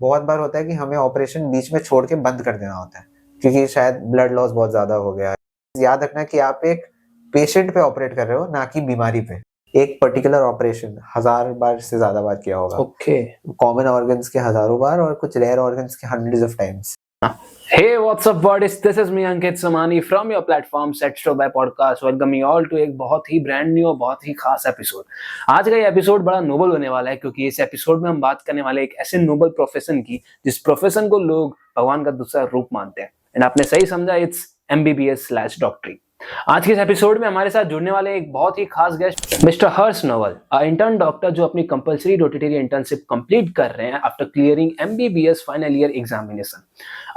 बहुत बार होता है कि हमें ऑपरेशन बीच में छोड़ के बंद कर देना होता है क्योंकि शायद ब्लड लॉस बहुत ज्यादा हो गया है। याद रखना कि आप एक पेशेंट पे ऑपरेट कर रहे हो, ना कि बीमारी पे। एक पर्टिकुलर ऑपरेशन 1000 बार से ज्यादा बार किया होगा। ओके। कॉमन ऑर्गन्स के हजारों बार और कुछ रेयर ऑर्गन्स के hundreds of times. Hey, what's up, buddies? This is me, Ankit Samani from your platform Set Show by Podcast. Welcome you all to एक बहुत ही ब्रांड न्यू और बहुत ही खास एपिसोड। आज का ये एपिसोड बड़ा नोबल होने वाला है क्योंकि इस एपिसोड में हम बात करने वाले एक ऐसे नोबल प्रोफेशन की जिस प्रोफेशन को लोग भगवान का दूसरा रूप मानते हैं। एंड आपने सही समझा, इट्स MBBS/डॉक्टरी। आज के इस एपिसोड में हमारे साथ जुड़ने वाले एक बहुत ही खास गेस्ट मिस्टर हर्ष नवल, इंटर्न डॉक्टर जो अपनी कंपलसरी रोटेटरी इंटर्नशिप कंप्लीट कर रहे हैं after clearing MBBS final year examination.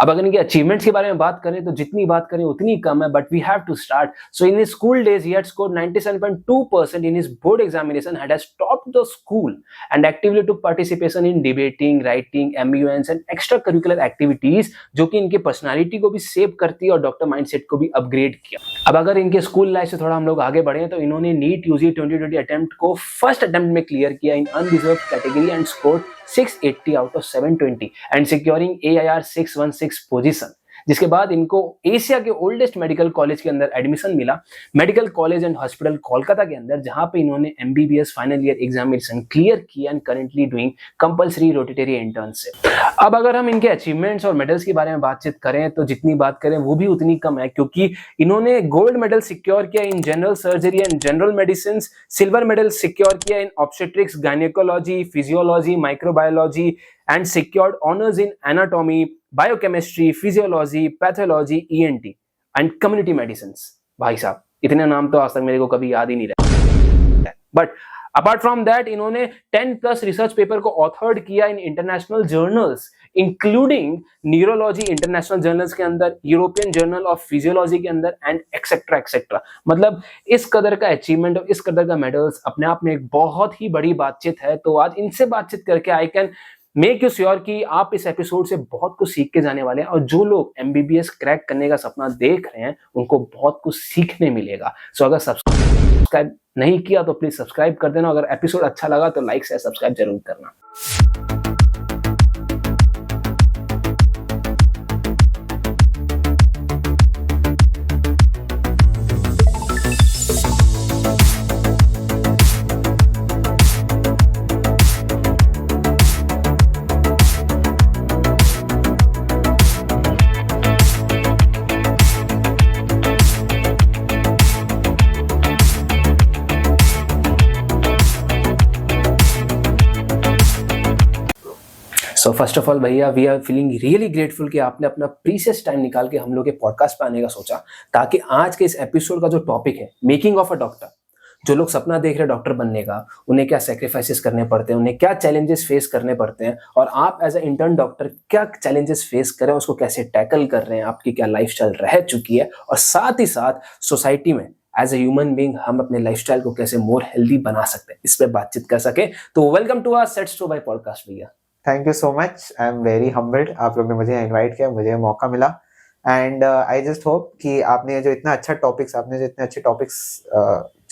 अब अगर इनके अचीवमेंट्स के बारे में बात करें तो जितनी बात करें उतनी कम है, but we have to start. So in his school days he had scored 97.2% in his board examination, had topped the school and actively took participation in debating, writing, MUNs and extracurricular activities जो कि इनके personality को भी save करती है और doctor mindset को भी अपग्रेड किया। अब अगर इनके स्कूल लाइफ से थोड़ा हम लोग आगे बढ़े तो इन्होंने नीट यूजी 2020 अटेम्प्ट को फर्स्ट अटेम्प्ट में क्लियर किया in unreserved category and scored 680 out of 720 and securing AIR 616 position, जिसके बाद इनको एशिया के ओल्डेस्ट मेडिकल कॉलेज के अंदर एडमिशन मिला, medical college and hospital Kolkata के अंदर, जहां पे इन्होंने MBBS final year examination clear किया and currently doing compulsory rotatory internship. अब अगर हम इनके अचीवमेंट्स और मेडल्स के बारे में बातचीत करें तो जितनी बात करें वो भी उतनी कम है, क्योंकि इन्होंने गोल्ड मेडल सिक्योर किया in general surgery and general medicine, silver medal secure किया in obstetrics, gynaecology, physiology, microbiology and secured honors in anatomy, biochemistry, physiology, pathology, ENT and community medicines। भाई साहब, इतने नाम तो आज तक मेरे को कभी याद ही नहीं रहे। बट अपार्ट फ्रॉम दैट इन्होंने 10+ रिसर्च पेपर को ऑथर्ड किया in international journals including neurology international journals के अंदर, यूरोपियन जर्नल ऑफ फिजियोलॉजी के अंदर एंड एक्सेट्रा एक्सेट्रा। मतलब इस कदर का अचीवमेंट और इस कदर का मेडल्स अपने आप में एक बहुत ही बड़ी बातचीत है। तो आज इनसे बातचीत करके I can make you sure कि आप इस एपिसोड से बहुत कुछ सीख के जाने वाले हैं और जो लोग MBBS क्रैक करने का सपना देख रहे हैं उनको बहुत कुछ सीखने मिलेगा। सो अगर सब्सक्राइब नहीं किया तो प्लीज सब्सक्राइब कर देना। अगर एपिसोड अच्छा लगा तो लाइक शेयर सब्सक्राइब जरूर करना। सो फर्स्ट ऑफ ऑल भैया, we are feeling really grateful कि आपने अपना प्रीशियस टाइम निकाल के हम लोग के पॉडकास्ट पे आने का सोचा, ताकि आज के इस एपिसोड का जो टॉपिक है मेकिंग ऑफ अ डॉक्टर, जो लोग सपना देख रहे हैं डॉक्टर बनने का, उन्हें क्या सैक्रिफाइसेस करने पड़ते हैं, उन्हें क्या चैलेंजेस फेस करने पड़ते हैं, और आप एज अ इंटर्न डॉक्टर क्या चैलेंजेस फेस करें, उसको कैसे टैकल कर रहे हैं, आपकी क्या लाइफस्टाइल रह चुकी है, और साथ ही साथ सोसाइटी में एज ए ह्यूमन बीइंग हम अपने लाइफस्टाइल को कैसे मोर हेल्दी बना सकते हैं, इस पर बातचीत कर सके। तो welcome to our set show by podcast भैया। Thank you so much, I am very humbled. आप लोग ने मुझे इनवाइट किया, मुझे मौका मिला, एंड आई जस्ट होप कि आपने जो इतना अच्छा टॉपिक्स, आपने जो इतने अच्छे टॉपिक्स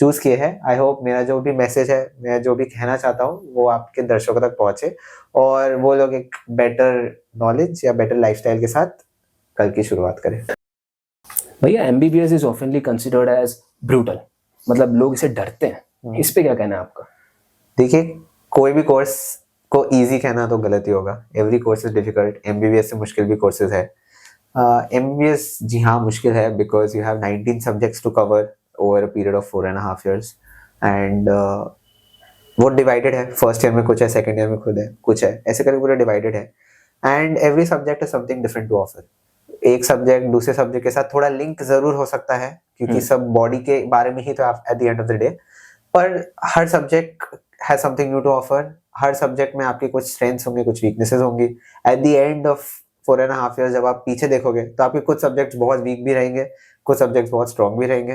चूज किए हैं, आई होप मेरा जो भी मैसेज है, मैं जो भी कहना चाहता हूँ वो आपके दर्शकों तक पहुंचे और वो लोग एक बेटर नॉलेज या बेटर लाइफस्टाइल के साथ कल की शुरुआत करें। भैया MBBS is oftenly considered as brutal, मतलब लोग इसे डरते हैं, इस पे क्या कहना है आपका? देखिए, कोई भी कोर्स को इजी कहना तो गलत ही होगा। Every course is difficult. MBBS से मुश्किल भी कोर्सेज है। MBBS जी हाँ मुश्किल है because you have 19 subjects to cover over a period of 4.5 years and वो डिवाइडेड है। फर्स्ट ईयर में कुछ है, सेकेंड ईयर में खुद है, कुछ है, ऐसे करके पूरा डिवाइडेड है। And every subject is something different to offer. एक सब्जेक्ट दूसरे सब्जेक्ट के साथ थोड़ा लिंक जरूर हो सकता है क्योंकि सब बॉडी के बारे में ही तो at the end of the day, पर हर subject has something new to offer. हर सब्जेक्ट में आपके कुछ स्ट्रेंथ्स होंगे, कुछ वीकनेसेस होंगी। At the end of 4.5 years जब आप पीछे देखोगे तो आपके कुछ सब्जेक्ट्स बहुत वीक भी रहेंगे, कुछ सब्जेक्ट्स बहुत स्ट्रॉन्ग भी रहेंगे।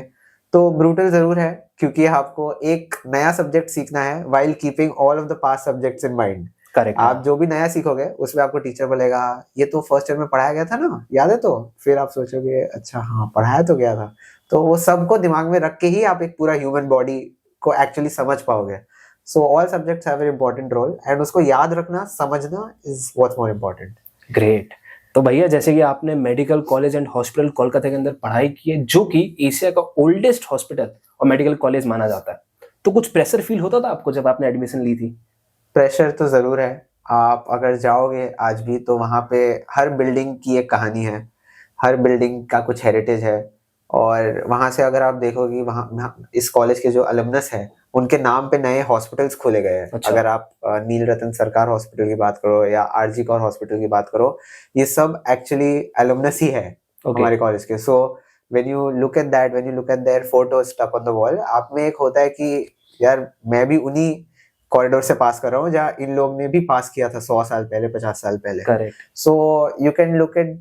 तो ब्रूटल जरूर है क्योंकि आपको एक नया सब्जेक्ट सीखना है while keeping all of the past subjects in mind. Correct. आप जो भी नया सीखोगे उसमें आपको टीचर बोलेगा ये तो फर्स्ट ईयर में पढ़ाया गया था ना, याद है? तो फिर आप सोचोगे अच्छा हाँ पढ़ाया तो गया था। तो वो सबको दिमाग में रख के ही आप एक पूरा ह्यूमन बॉडी को एक्चुअली समझ पाओगे। So all subjects have an important role, and उसको याद रखना, समझना is what's more important. Great. तो भैया जैसे कि आपने medical college and hospital Kolkata के अंदर पढ़ाई की है, जो कि एशिया का ओल्डेस्ट हॉस्पिटल और मेडिकल कॉलेज माना जाता है, तो कुछ प्रेशर फील होता था आपको जब आपने एडमिशन ली थी? प्रेशर तो जरूर है। आप अगर जाओगे आज भी तो वहाँ पे हर बिल्डिंग की एक कहानी है, हर बिल्डिंग का कुछ हेरिटेज है, और वहाँ से अगर आप देखोगे वहाँ इस कॉलेज के जो अलुमनस है उनके नाम पे नए हॉस्पिटल्स खोले गए हैं। अच्छा। अगर आप नील रतन सरकार हॉस्पिटल की बात करो या आरजी कौर हॉस्पिटल की बात करो, ये सब एक्चुअली अलुमनस ही है हमारे कॉलेज के। So when you look at that, when you look at their photos stuck on the wall, आप में एक होता है कि यार मैं भी उन्हीं कॉरिडोर से पास कर रहा हूँ जहाँ इन लोग ने भी पास किया था 100 साल पहले, 50 साल पहले। Correct. So you can look at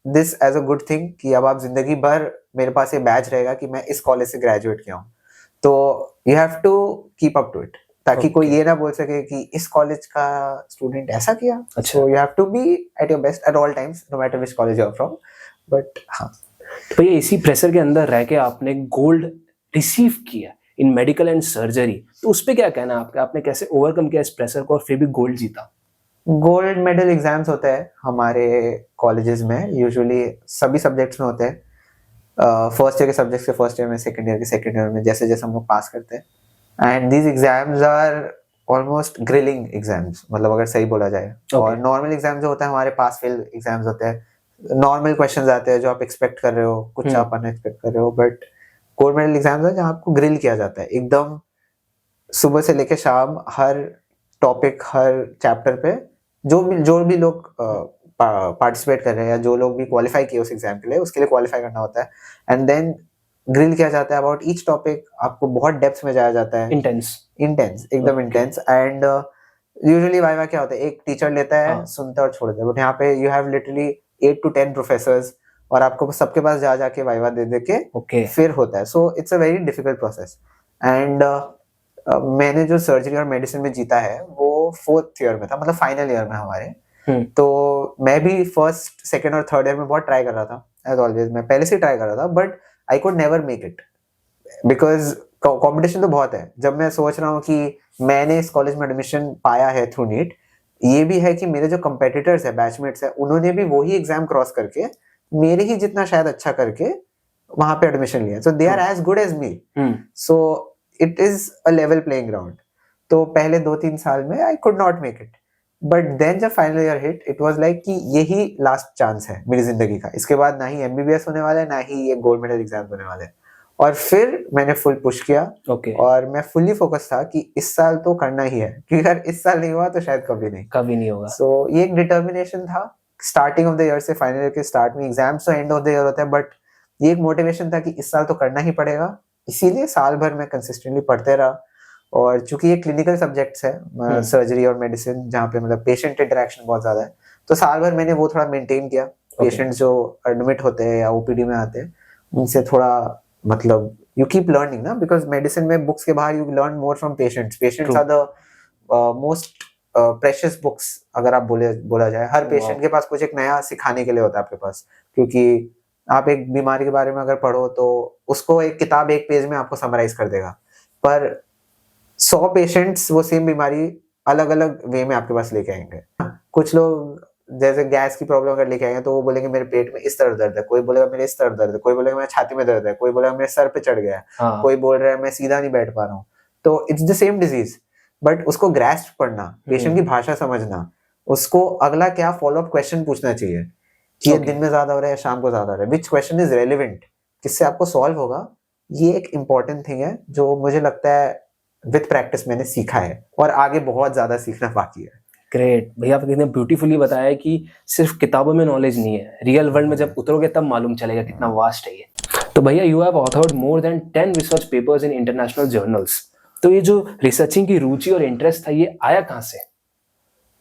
this as a good thing कि अब आप जिंदगी भर मेरे पास ये बैच रहेगा कि मैं इस कॉलेज से ग्रेजुएट किया हूँ। तो you have to keep up to it, ताकि कोई ये ना बोल सके कि इस कॉलेज का स्टूडेंट ऐसा किया। So you have to be at your best at all times, no matter which college you are from. But हाँ, तो भैया इसी प्रेशर के अंदर रह के आपने गोल्ड रिसीव किया इन मेडिकल एंड सर्जरी, तो उस पे क्या कहना है आपका? आपने कैसे ओवरकम किया इस प्रेशर को और फिर भी गोल्ड जीता? गोल्ड मेडल एग्जाम्स होते हैं हमारे कॉलेजेस में, यूजुअली सभी सब्जेक्ट्स में होते हैं। फर्स्ट ईयर के सब्जेक्ट्स के फर्स्ट ईयर में, सेकंड ईयर के सेकंड ईयर में, जैसे जैसे हम लोग पास करते हैं। And these exams are almost grilling exams, मतलब अगर सही बोला जाए। और नॉर्मल एग्जाम जो होता है हमारे पास फेल एग्जाम्स होते हैं, नॉर्मल क्वेश्चंस आते हैं जो आप एक्सपेक्ट कर रहे हो, कुछ आप अनएक्सपेक्ट कर रहे हो। बट गोल्ड मेडल एग्जाम्स है जहाँ आपको ग्रिल किया जाता है एकदम, सुबह से लेके शाम, हर टॉपिक, हर चैप्टर पे जो भी लोग पार्टिसिपेट कर रहे हैं या जो लोग भी क्वालिफाई किए उस एग्जाम के लिए, उसके लिए क्वालिफाई करना होता है। एंड देन ग्रिल किया जाता है अबाउट ईच टॉपिक, आपको बहुत डेप्थ में जाया जाता है। इंटेंस एकदम इंटेंस। एंड यूजुअली वाइवा क्या होता है, एक टीचर लेता है, सुनता है और छोड़ देता है। बट यहाँ पे you have literally 8 to 10 professors, और आपको सबके पास जा जाके वाइवा दे के फिर होता है। So it's a very difficult process. And मैंने जो सर्जरी और मेडिसिन में जीता है वो 4th ईयर में था, मतलब फाइनल ईयर में हमारे। तो मैं भी फर्स्ट, सेकंड और थर्ड ईयर में बहुत ट्राई कर रहा था, एज ऑलवेज मैं पहले से ट्राई कर रहा था, but I could never make it because competition तो बहुत है। जब मैं सोच रहा हूँ कि मैंने इस कॉलेज में एडमिशन पाया है थ्रू नीट, ये भी है कि मेरे जो कंपेटिटर्स है, बैचमेट्स है, उन्होंने भी वही एग्जाम क्रॉस करके मेरे ही जितना शायद अच्छा करके वहां पे एडमिशन लिया। So they are as good as me. So it is a level playing ground. तो पहले 2-3 साल में I could not make it, but then जब final year hit, it was like कि यही लास्ट चांस है मेरी जिंदगी का। इसके बाद ना ही एमबीबीएस होने वाला है, ना ही ये गोल्ड मेडल एग्जाम होने वाले हैं। और फिर मैंने फुल पुश किया। और मैं फुल्ली फोकस था कि इस साल तो करना ही है, क्योंकि अगर इस साल नहीं हुआ तो शायद कभी नहीं होगा। सो ये एक डिटर्मिनेशन था स्टार्टिंग ऑफ द ईयर से। फाइनल ईयर के स्टार्ट में, एग्जाम्स तो एंड ऑफ द ईयर होता है, बट ये एक मोटिवेशन था कि इस साल तो करना ही पड़ेगा। इसीलिए साल भर मैं कंसिस्टेंटली पढ़ते रहा। और चूंकि ये क्लिनिकल सब्जेक्ट्स है, सर्जरी और मेडिसिन, जहाँ पे मतलब पेशेंट इंटरेक्शन बहुत ज्यादा है, तो साल भर मैंने वो थोड़ा मेंटेन किया। पेशेंट जो एडमिट होते हैं या ओपीडी में आते हैं, उनसे थोड़ा, मतलब यू कीप लर्निंग ना, बिकॉज मेडिसिन में बुक्स के बाहर you learn more from patients. Patients are the most precious books, अगर आप बोला जाए। हर पेशेंट के पास कुछ एक नया सिखाने के लिए होता है आपके पास, क्योंकि आप एक बीमारी के बारे में अगर पढ़ो तो उसको एक किताब एक पेज में आपको समराइज कर देगा, पर 100 पेशेंट्स वो सेम बीमारी अलग अलग वे में आपके पास लेके आएंगे। कुछ लोग जैसे गैस की प्रॉब्लम अगर लेके आएंगे तो वो बोलेंगे मेरे पेट में इस तरह दर्द है, कोई बोलेगा मेरे इस तरह दर्द है, कोई बोलेगा मेरे छाती में दर्द है, कोई बोलेगा मेरे सर पे चढ़ गया है, कोई बोल रहा है मैं सीधा नहीं बैठ पा रहा हूँ। तो it's the same disease, but उसको ग्रास्प पढ़ना, पेशेंट की भाषा समझना, उसको अगला क्या फॉलो अप क्वेश्चन पूछना चाहिए कि ये दिन में ज्यादा हो रहा है, शाम को ज्यादा हो रहा है, विच क्वेश्चन इज रेलिवेंट, किससे आपको सॉल्व होगा। ये एक इंपॉर्टेंट थिंग है जो मुझे लगता है विद प्रैक्टिस मैंने सीखा है, और आगे बहुत ज्यादा सीखना बाकी है। ग्रेट भैया, आपने कितने ब्यूटीफुली बताया कि सिर्फ किताबों में नॉलेज नहीं है, रियल वर्ल्ड में जब उतरोगे तब मालूम चलेगा कितना वास्ट है ये। तो भैया you have authored more than 10 research papers in international journals. तो ये जो रिसर्चिंग की रुचि और इंटरेस्ट था, ये आया कहाँ से?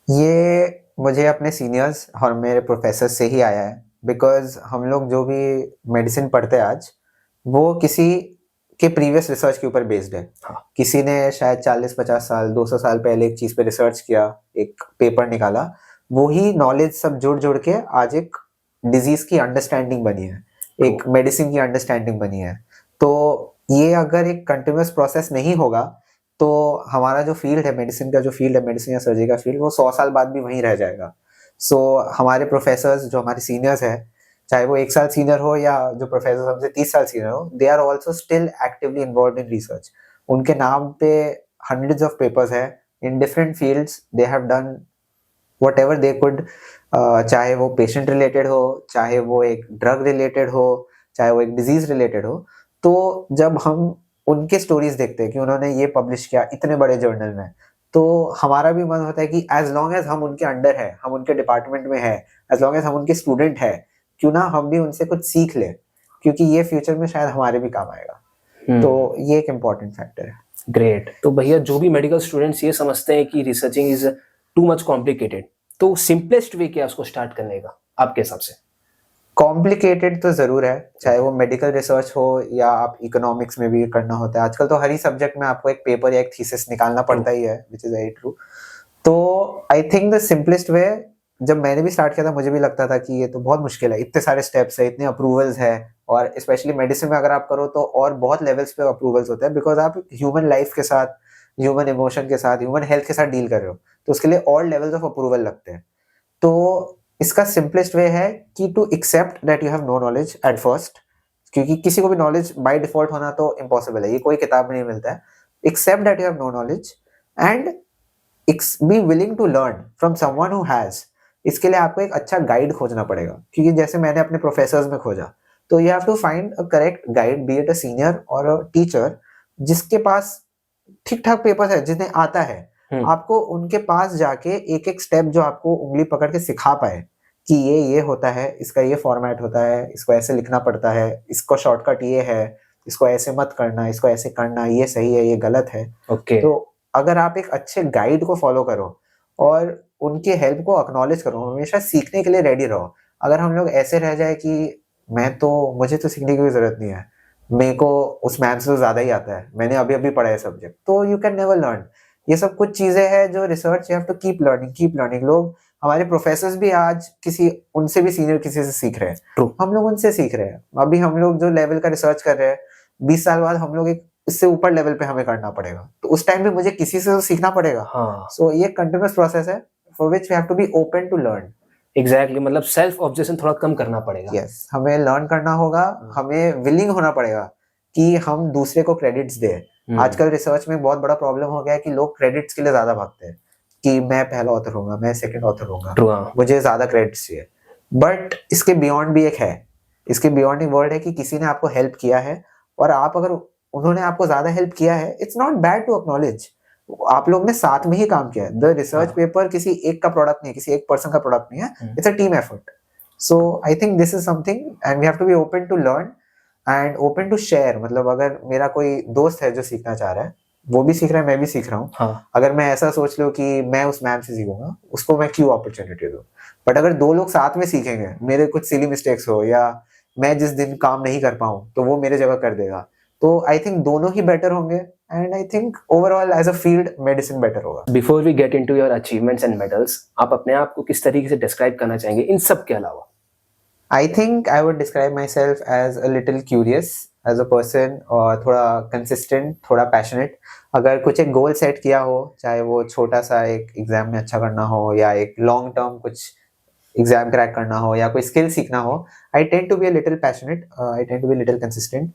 ये मुझे अपने सीनियर्स और मेरे प्रोफेसर से ही आया है, बिकॉज हम लोग जो भी मेडिसिन पढ़ते हैं आज, वो किसी के प्रीवियस रिसर्च के ऊपर बेस्ड है। किसी ने शायद 40-50 साल 200 साल पहले एक चीज पे रिसर्च किया, एक पेपर निकाला, वही नॉलेज सब जुड़ के आज एक डिजीज की अंडरस्टैंडिंग बनी है, एक मेडिसिन की अंडरस्टैंडिंग बनी है। तो ये अगर एक कंटिन्यूअस प्रोसेस नहीं होगा तो हमारा जो फील्ड है, मेडिसिन का जो फील्ड है, मेडिसिन या सर्जरी का फील्ड, वो 100 साल बाद भी वहीं रह जाएगा। सो हमारे प्रोफेसर्स जो हमारे सीनियर्स हैं, चाहे वो 1 साल सीनियर हो या जो प्रोफेसर हमसे 30 साल सीनियर हो, they are also still actively involve in research. उनके नाम पे हंड्रेड्स ऑफ पेपर्स है in different fields. They have done whatever they could, चाहे वो पेशेंट रिलेटेड हो, चाहे वो एक ड्रग रिलेटेड हो, चाहे वो एक डिजीज रिलेटेड हो। तो जब हम उनके स्टोरीज देखते हैं कि उन्होंने ये पब्लिश किया इतने बड़े जर्नल में, तो हमारा भी मन होता है कि एज लॉन्ग एज हम उनके अंडर है, हम उनके डिपार्टमेंट में है, एज लॉन्ग एज हम उनके स्टूडेंट है, क्यों ना हम भी उनसे कुछ सीख ले, क्योंकि ये फ्यूचर में शायद हमारे भी काम आएगा। तो ये एक इम्पॉर्टेंट फैक्टर है। ग्रेट। तो भैया जो भी मेडिकल स्टूडेंट्स ये समझते हैं कि researching is too much complicated, तो सिंपलेस्ट वे क्या है उसको स्टार्ट करने का आपके हिसाब से? कॉम्प्लिकेटेड तो जरूर है, चाहे वो मेडिकल रिसर्च हो या आप इकोनॉमिक्स में भी करना होता है। आजकल तो हर ही सब्जेक्ट में आपको एक पेपर या एक थीसिस निकालना पड़ता ही है, विच इज वेरी ट्रू। तो I think the simplest way, जब मैंने भी स्टार्ट किया था मुझे भी लगता था कि ये तो बहुत मुश्किल है, इतने सारे स्टेप्स है, इतने अप्रूवल्स है, और स्पेशली मेडिसिन में अगर आप करो तो और बहुत लेवल्स पे अप्रूवल्स होते हैं, बिकॉज आप ह्यूमन लाइफ के साथ, ह्यूमन इमोशन के साथ, ह्यूमन हेल्थ के साथ डील कर रहे हो, तो उसके लिए और लेवल्स ऑफ अप्रूवल लगते हैं। तो इसका सिंपलेस्ट वे है कि to accept that you have no knowledge at first, क्योंकि किसी को भी नॉलेज बाय डिफॉल्ट होना तो इम्पॉसिबल है, ये कोई किताब में नहीं मिलता है। Accept that you have no knowledge and be willing to learn from someone who has. इसके लिए आपको एक अच्छा गाइड खोजना पड़ेगा, क्योंकि जैसे मैंने अपने प्रोफेसर्स में खोजा, तो you have to find a correct guide, be it a senior और अ टीचर, जिसके पास ठीक ठाक पेपर्स है, जिन्हें आता है। आपको उनके पास जाके एक एक स्टेप जो आपको उंगली पकड़ के सिखा पाए कि ये होता है, इसका ये फॉर्मेट होता है, इसको ऐसे लिखना पड़ता है, इसको शॉर्टकट ये है, इसको ऐसे मत करना, इसको ऐसे करना, ये सही है, ये गलत है। तो अगर आप एक अच्छे गाइड को फॉलो करो और उनके हेल्प को एक्नॉलेज करो, हमेशा सीखने के लिए रेडी रहो। अगर हम लोग ऐसे रह जाए कि मुझे तो सीखने की कोई जरूरत नहीं है, मेरे को उस मैम से तो ज्यादा ही आता है, मैंने अभी अभी पढ़ा है सब्जेक्ट, तो यू कैन नेवर लर्न। ये सब कुछ चीजें हैं जो research, you have to keep learning. लोग, हमारे प्रोफेसर्स भी आज उनसे भी सीनियर किसी से सीख रहे हैं, हम लोग उनसे सीख रहे हैं। अभी हम लोग जो लेवल का रिसर्च कर रहे हैं, 20 साल बाद हम लोग एक इससे ऊपर लेवल पे हमें करना पड़ेगा, तो उस टाइम में मुझे किसी से तो सीखना पड़ेगा। सो ये कंटिन्यूअस प्रोसेस है for which we have to be open to learn. Exactly, मतलब सेल्फ ऑब्जेक्शन थोड़ा कम करना पड़ेगा। यस, हमें लर्न करना होगा, हमें विलिंग होना पड़ेगा कि हम दूसरे को क्रेडिट्स दें। आजकल रिसर्च में बहुत बड़ा प्रॉब्लम हो गया है कि लोग क्रेडिट्स के लिए ज्यादा भागते हैं कि मैं पहला ऑथर होऊंगा, मैं सेकंड ऑथर होऊंगा, मुझे ज्यादा क्रेडिट्स चाहिए। बट इसके बियॉन्ड भी एक है, इसके बियॉन्ड एक वर्ड है कि किसी ने आपको हेल्प किया है, और आप अगर उन्होंने आपको ज्यादा हेल्प किया है, it's not bad to acknowledge. आप लोग ने साथ में ही काम किया है। द रिसर्च पेपर किसी एक का प्रोडक्ट नहीं है, किसी एक पर्सन का प्रोडक्ट नहीं है, it's a team effort. So I think this is something and we have to be open to learn and open to share. मतलब अगर मेरा कोई दोस्त है जो सीखना चाह रहा है, वो भी सीख रहा है, मैं भी सीख रहा हूँ। अगर मैं ऐसा सोच लूं कि मैं उस मैम से सीखूंगा, उसको मैं क्यों अपॉर्चुनिटी दूं। बट अगर दो लोग साथ में सीखेंगे, मेरे कुछ सिली मिस्टेक्स हो या मैं जिस दिन काम नहीं कर पाऊं तो वो मेरे जगह कर देगा, तो आई थिंक दोनों ही बेटर होंगे, and I think overall as a field medicine better होगा। Before we get into your achievements and medals, आप अपने आप को किस तरीके से डिस्क्राइब करना चाहेंगे इन सब के अलावा? I think I would describe myself as a little curious as a person, और थोड़ा consistent, थोड़ा passionate। अगर कुछ एक गोल सेट किया हो, चाहे वो छोटा सा एक एग्जाम में अच्छा करना हो या एक लॉन्ग टर्म कुछ एग्जाम क्रैक करना हो या कोई स्किल सीखना हो, I tend to be a little passionate, I tend to be a little consistent।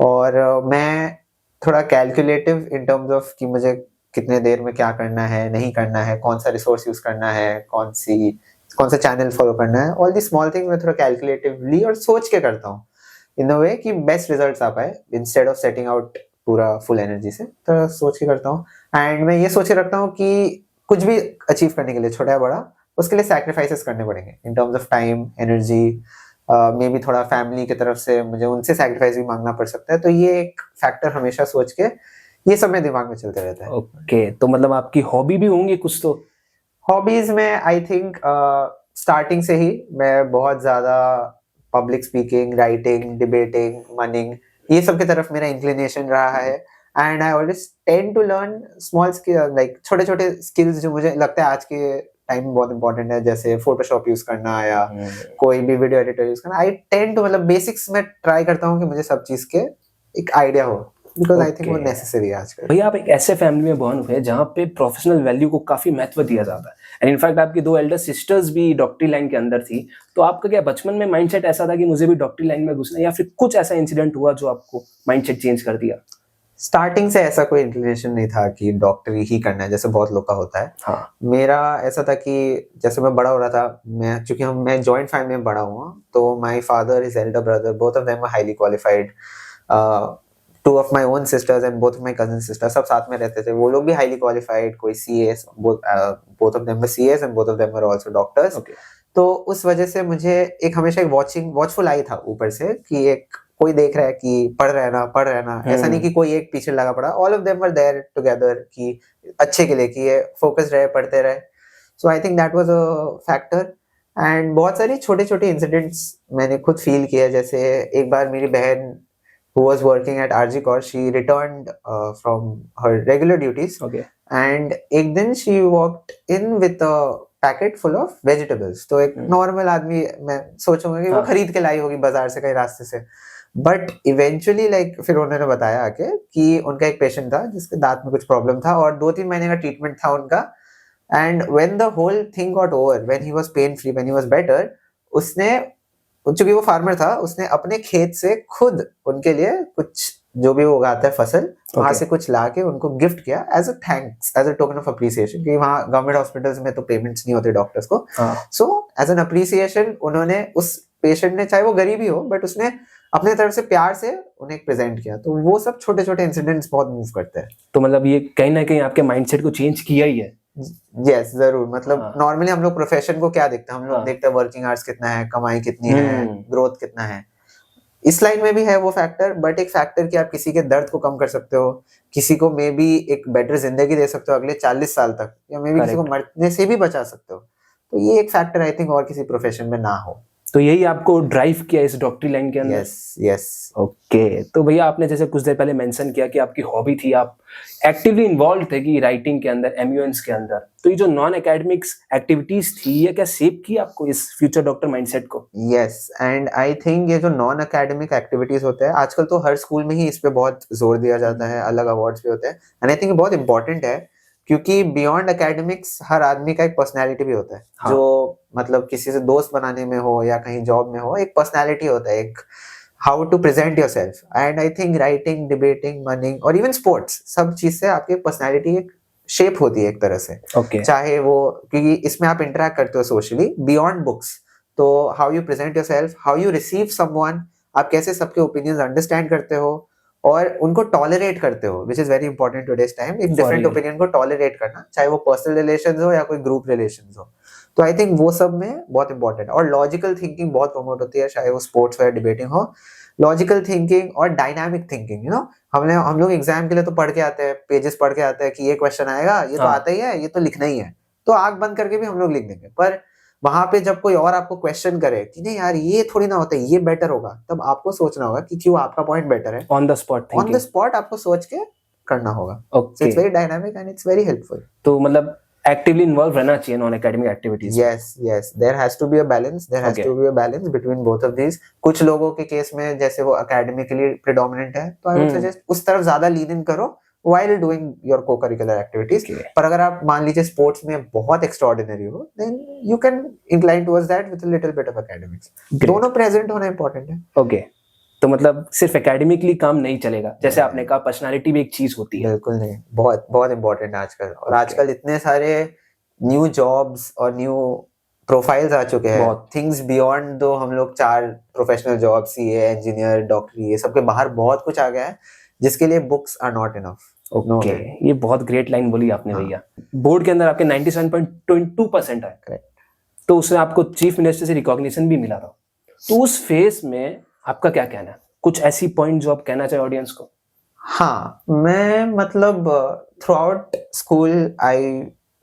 और मैं थोड़ा कैलकुलेटिव इन टर्म्स ऑफ कि मुझे कितने देर में क्या करना है, नहीं करना है, कौन सा रिसोर्स यूज करना है, कौन सा चैनल फॉलो करना है, ऑल दी स्मॉल थिंग मैं थोड़ा कैलकुलेटिवली और सोच के करता हूँ, इन अ वे कि बेस्ट रिजल्ट्स आ पाए, इंस्टेड ऑफ सेटिंग आउट पूरा फुल एनर्जी से, तो सोच के करता हूँ। एंड मैं ये सोच के रखता हूँ कि कुछ भी अचीव करने के लिए, छोटा या बड़ा, उसके लिए सैक्रिफाइसेस करने पड़ेंगे इन terms of time, energy, may be थोड़ा फैमिली की तरफ से मुझे उनसे सैक्रिफाइस भी मांगना पड़ सकता है। तो ये एक फैक्टर हमेशा सोच के ये सब मेरे दिमाग में चलते रहता है। ओके, तो मतलब आपकी हॉबी भी होंगी कुछ तो? हॉबीज में आई थिंक स्टार्टिंग से ही मैं बहुत ज्यादा पब्लिक स्पीकिंग, राइटिंग, डिबेटिंग, मनिंग, ये सब की तरफ मेरा इंक्लिनेशन रहा है। And I always tend to learn small skill, like छोटे छोटे स्किल्स जो मुझे लगता है आज के टाइम में बहुत इंपॉर्टेंट है, जैसे फोटोशॉप यूज करना या कोई भी वीडियो एडिटर यूज करना। आई टेंड टू, मतलब बेसिक्स में ट्राई करता हूँ कि मुझे सब चीज के एक आइडिया हो। बिकॉज आई थिंक वो Okay. नेसेसरी है आजकल। भैया आप एक ऐसे फैमिली में बॉर्न हुए जहाँ पे प्रोफेशनल वैल्यू को काफी महत्व दिया जाता है, एंड इनफैक्ट आपकी 2 एल्डर सिस्टर्स भी डॉक्टरी लाइन के अंदर थी, तो आपका क्या बचपन में माइंडसेट ऐसा था कि मुझे भी डॉक्टरी लाइन में घुसना है, या फिर कुछ ऐसा इंसिडेंट हुआ जो आपको माइंडसेट चेंज कर दिया? स्टार्टिंग से ऐसा कोई इंक्लिनेशन नहीं था कि डॉक्टरी ही करना है जैसे बहुत लोग का होता है। हाँ, मेरा ऐसा था कि जैसे मैं बड़ा हो रहा था, मैं जॉइंट फैमिली में बड़ा हुआ, तो my father, his elder brother, both of them are highly qualified. Two of my own sisters and both of my cousin sister सब साथ में रहते थे, वो लोग भी हाईली क्वालिफाइड, कोई CS, both of them were CS and both of them were also doctors. Okay, तो उस वजह से मुझे एक हमेशा एक वॉचफुल आई था ऊपर से कि एक कोई देख रहा है कि पढ़ रहना, ऐसा नहीं कि कोई एक पीछे लगा पड़ा, all of them were there together कि अच्छे के लिए, कि ये फोकस रहे, पढ़ते रहे। So I think that was a factor. And बहुत सारी छोटे छोटे इंसिडेंट्स मैंने खुद फील किया, जैसे एक बार मेरी बहन who was working at RG Kor, she returned from her regular duties, okay, and एक दिन she walked in with a packet full of vegetables। तो एक नॉर्मल आदमी मैं सोचूंगा कि वो हाँ। खरीद के लाई होगी बाजार से कहीं रास्ते से, बट इवेंचुअली लाइक फिर उन्होंने बताया आके कि उनका एक पेशेंट था जिसके दांत में कुछ प्रॉब्लम था और 2-3 महीने का ट्रीटमेंट था उनका। And when the whole thing got over, when he was pain free, when he was better, उसने, चूंकि वो फार्मर था, उसने अपने खेत से खुद उनके लिए कुछ जो भी वो उगाता है फसल, वहां Okay. से कुछ ला के उनको गिफ्ट किया as a thanks, as a token of appreciation, कि वहाँ गवर्नमेंट हॉस्पिटल्स में तो पेमेंट्स नहीं होते डॉक्टर्स को। हाँ, सो एज एन अप्रिसिएशन उन्होंने उस पेशेंट ने, चाहे वो गरीब ही हो, बट उसने अपने तरफ से प्यार से उन्हें प्रेजेंट किया। तो वो सब छोटे छोटे इंसिडेंट्स बहुत मूव करते हैं। तो मतलब ये कहीं ना कहीं आपके माइंडसेट को चेंज किया ही है। यस, जरूर। मतलब हाँ। नॉर्मली हम लोग प्रोफेशन को क्या देखते हैं, हम लोग हाँ। देखते हैं वर्किंग आवर्स कितना है, कमाई कितनी है, हम्म। ग्रोथ कितना है। इस लाइन में भी है वो फैक्टर, बट एक फैक्टर कि आप किसी के दर्द को कम कर सकते हो, किसी को मे बी एक बेटर जिंदगी दे सकते हो अगले 40 साल तक, या मे बी किसी को Correct. मरने से भी बचा सकते हो। तो ये एक फैक्टर आई थिंक और किसी प्रोफेशन में ना हो। तो यही आपको ड्राइव किया इस डॉक्टरी लाइन के अंदर? Yes yes. ओके, तो भैया आपने जैसे कुछ देर पहले मेंशन किया कि आपकी हॉबी थी, आप एक्टिवली इन्वॉल्व थे कि राइटिंग के अंदर, एमयूएन्स के अंदर, तो ये जो नॉन एकेडमिक्स एक्टिविटीज थी, ये क्या शेप की आपको इस फ्यूचर डॉक्टर माइंडसेट को? यस, एंड आई थिंक ये जो नॉन एकेडमिक एक्टिविटीज होते हैं आजकल, तो हर स्कूल में ही इस पे बहुत जोर दिया जाता है, अलग अवार्ड्स भी होते हैं, एंड आई थिंक ये बहुत इंपॉर्टेंट है, क्योंकि बियॉन्ड एकेडमिक्स हर आदमी का एक पर्सनैलिटी भी होता है। हाँ। जो मतलब किसी से दोस्त बनाने में हो या कहीं जॉब में हो, एक पर्सनैलिटी होता है, एक how to present yourself. And I think writing, debating, MUNing और इवन स्पोर्ट्स, सब चीज से आपकी पर्सनैलिटी एक शेप होती है एक तरह से। ओके, चाहे वो, क्योंकि इसमें आप इंटरेक्ट करते हो सोशली बियॉन्ड बुक्स, तो how you present your self, how you receive someone, आप कैसे सबके ओपिनियंस अंडरस्टैंड करते हो और उनको टॉलरेट करते हो, विच is very important today's time. एक डिफरेंट real. ओपिनियन को टॉलरेट करना, चाहे वो पर्सनल रिलेशंस हो या कोई ग्रुप रिलेशंस हो, तो आई थिंक वो सब में बहुत इंपॉर्टेंट है। और लॉजिकल थिंकिंग बहुत प्रमोट होती है, चाहे वो स्पोर्ट्स हो या डिबेटिंग हो। लॉजिकल थिंकिंग और डायनामिक थिंकिंग, हम लोग एग्जाम के लिए तो पढ़ के आते हैं, पेजेस पढ़ के आते हैं कि ये क्वेश्चन आएगा, ये तो हाँ। आता ही है, ये तो लिखना ही है, तो आंख बंद करके भी हम लोग लिख देंगे। पर वहां पे जब कोई और आपको क्वेश्चन करे कि नहीं यार ये थोड़ी ना होता है, ये बेटर होगा, तब आपको सोचना होगा कि क्यों आपका पॉइंट बेटर है। On the spot on the thinking. Spot आपको सोच के करना होगा। So okay, it's very dynamic and it's very helpful. तो मतलब एक्टिवली इन्वॉल्व रहना चाहिए non academic activities. yes, there has to be a balance, Okay. between both of these। कुछ लोगों के केस में जैसे वो academically predominant है, तो I would suggest उस तरफ ज्यादा lean in करो while doing your co-curricular activities। Okay. पर अगर आप मान लीजिए स्पोर्ट्स में बहुत extraordinary हो, then you can incline towards that with a little bit of academics। Great. दोनों present होना important है। ओके, तो मतलब सिर्फ एकेडमिकली काम नहीं चलेगा, जैसे आपने कहा पर्सनालिटी भी एक चीज होती है। बिल्कुल नहीं, बहुत बहुत इंपॉर्टेंट है आजकल। और Okay. आजकल इतने सारे न्यू जॉब्स और न्यू प्रोफाइल्स आ चुके हैं, बहुत। थिंग्स बियॉन्ड दो हम लोग 4 प्रोफेशनल जॉब, सीए, इंजीनियर, डॉक्टरी, ये सबके बाहर बहुत कुछ आ गया है, जिसके लिए books are not enough. Okay, ये बहुत ग्रेट लाइन बोली आपने हाँ। भैया। बोर्ड के अंदर आपके 97.22% है, Correct. तो उसमें आपको चीफ मिनिस्टर से रिकॉग्निशन भी मिला था, तो उस फेज में आपका क्या कहना है? कुछ ऐसी पॉइंट जो आप कहना चाहे ऑडियंस को? हाँ, मैं मतलब throughout school I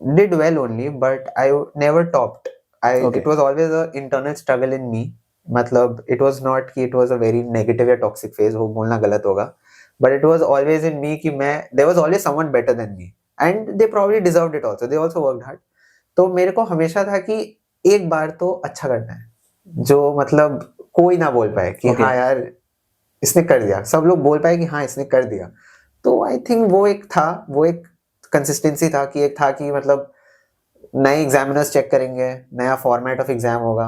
did well only, but I never topped. Okay. It was always a internal struggle in me. मतलब इट वाज नॉट कि it was a very negative या टॉक्सिक फेज, वो बोलना गलत होगा, but it was always in me कि मैं, there was always someone better than me and they probably deserved it also, they also worked hard. तो मेरे को हमेशा था कि एक बार तो अच्छा करना है, जो मतलब कोई ना बोल पाए कि Okay. हाँ यार इसने कर दिया, सब लोग बोल पाए कि हाँ इसने कर दिया। तो आई थिंक वो एक कंसिस्टेंसी था कि मतलब नए एग्जामिनर्स चेक करेंगे, नया फॉर्मेट ऑफ एग्जाम होगा,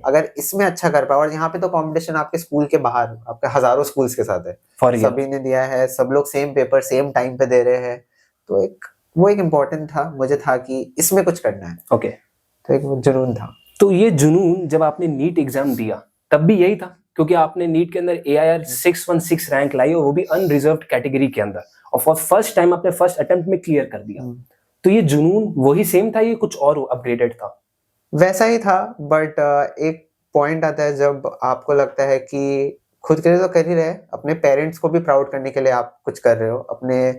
अगर इसमें अच्छा कर पाए, और यहाँ पे तो कंपटीशन आपके स्कूल के बाहर आपके हजारों स्कूल्स के साथ है, सभी ने दिया है, सब लोग सेम पेपर सेम टाइम पे दे रहे हैं, तो वो एक इम्पोर्टेंट था, मुझे था कि इसमें कुछ करना है। ओके, तो एक जुनून था। तो ये जुनून जब आपने नीट एग्जाम दिया तब भी यही था, क्योंकि आपने नीट के अंदर AIR 616 रैंक लाई, और वो भी अनरिजर्व्ड कैटेगरी के अंदर, और फॉर फर्स्ट टाइम आपने फर्स्ट अटेम्प्ट में क्लियर कर दिया। तो ये जुनून वही सेम था, ये कुछ और अपग्रेडेड था? वैसा ही था, बट एक पॉइंट आता है जब आपको लगता है कि खुद के लिए तो कर ही रहे, अपने पेरेंट्स को भी प्राउड करने के लिए आप कुछ कर रहे हो, अपने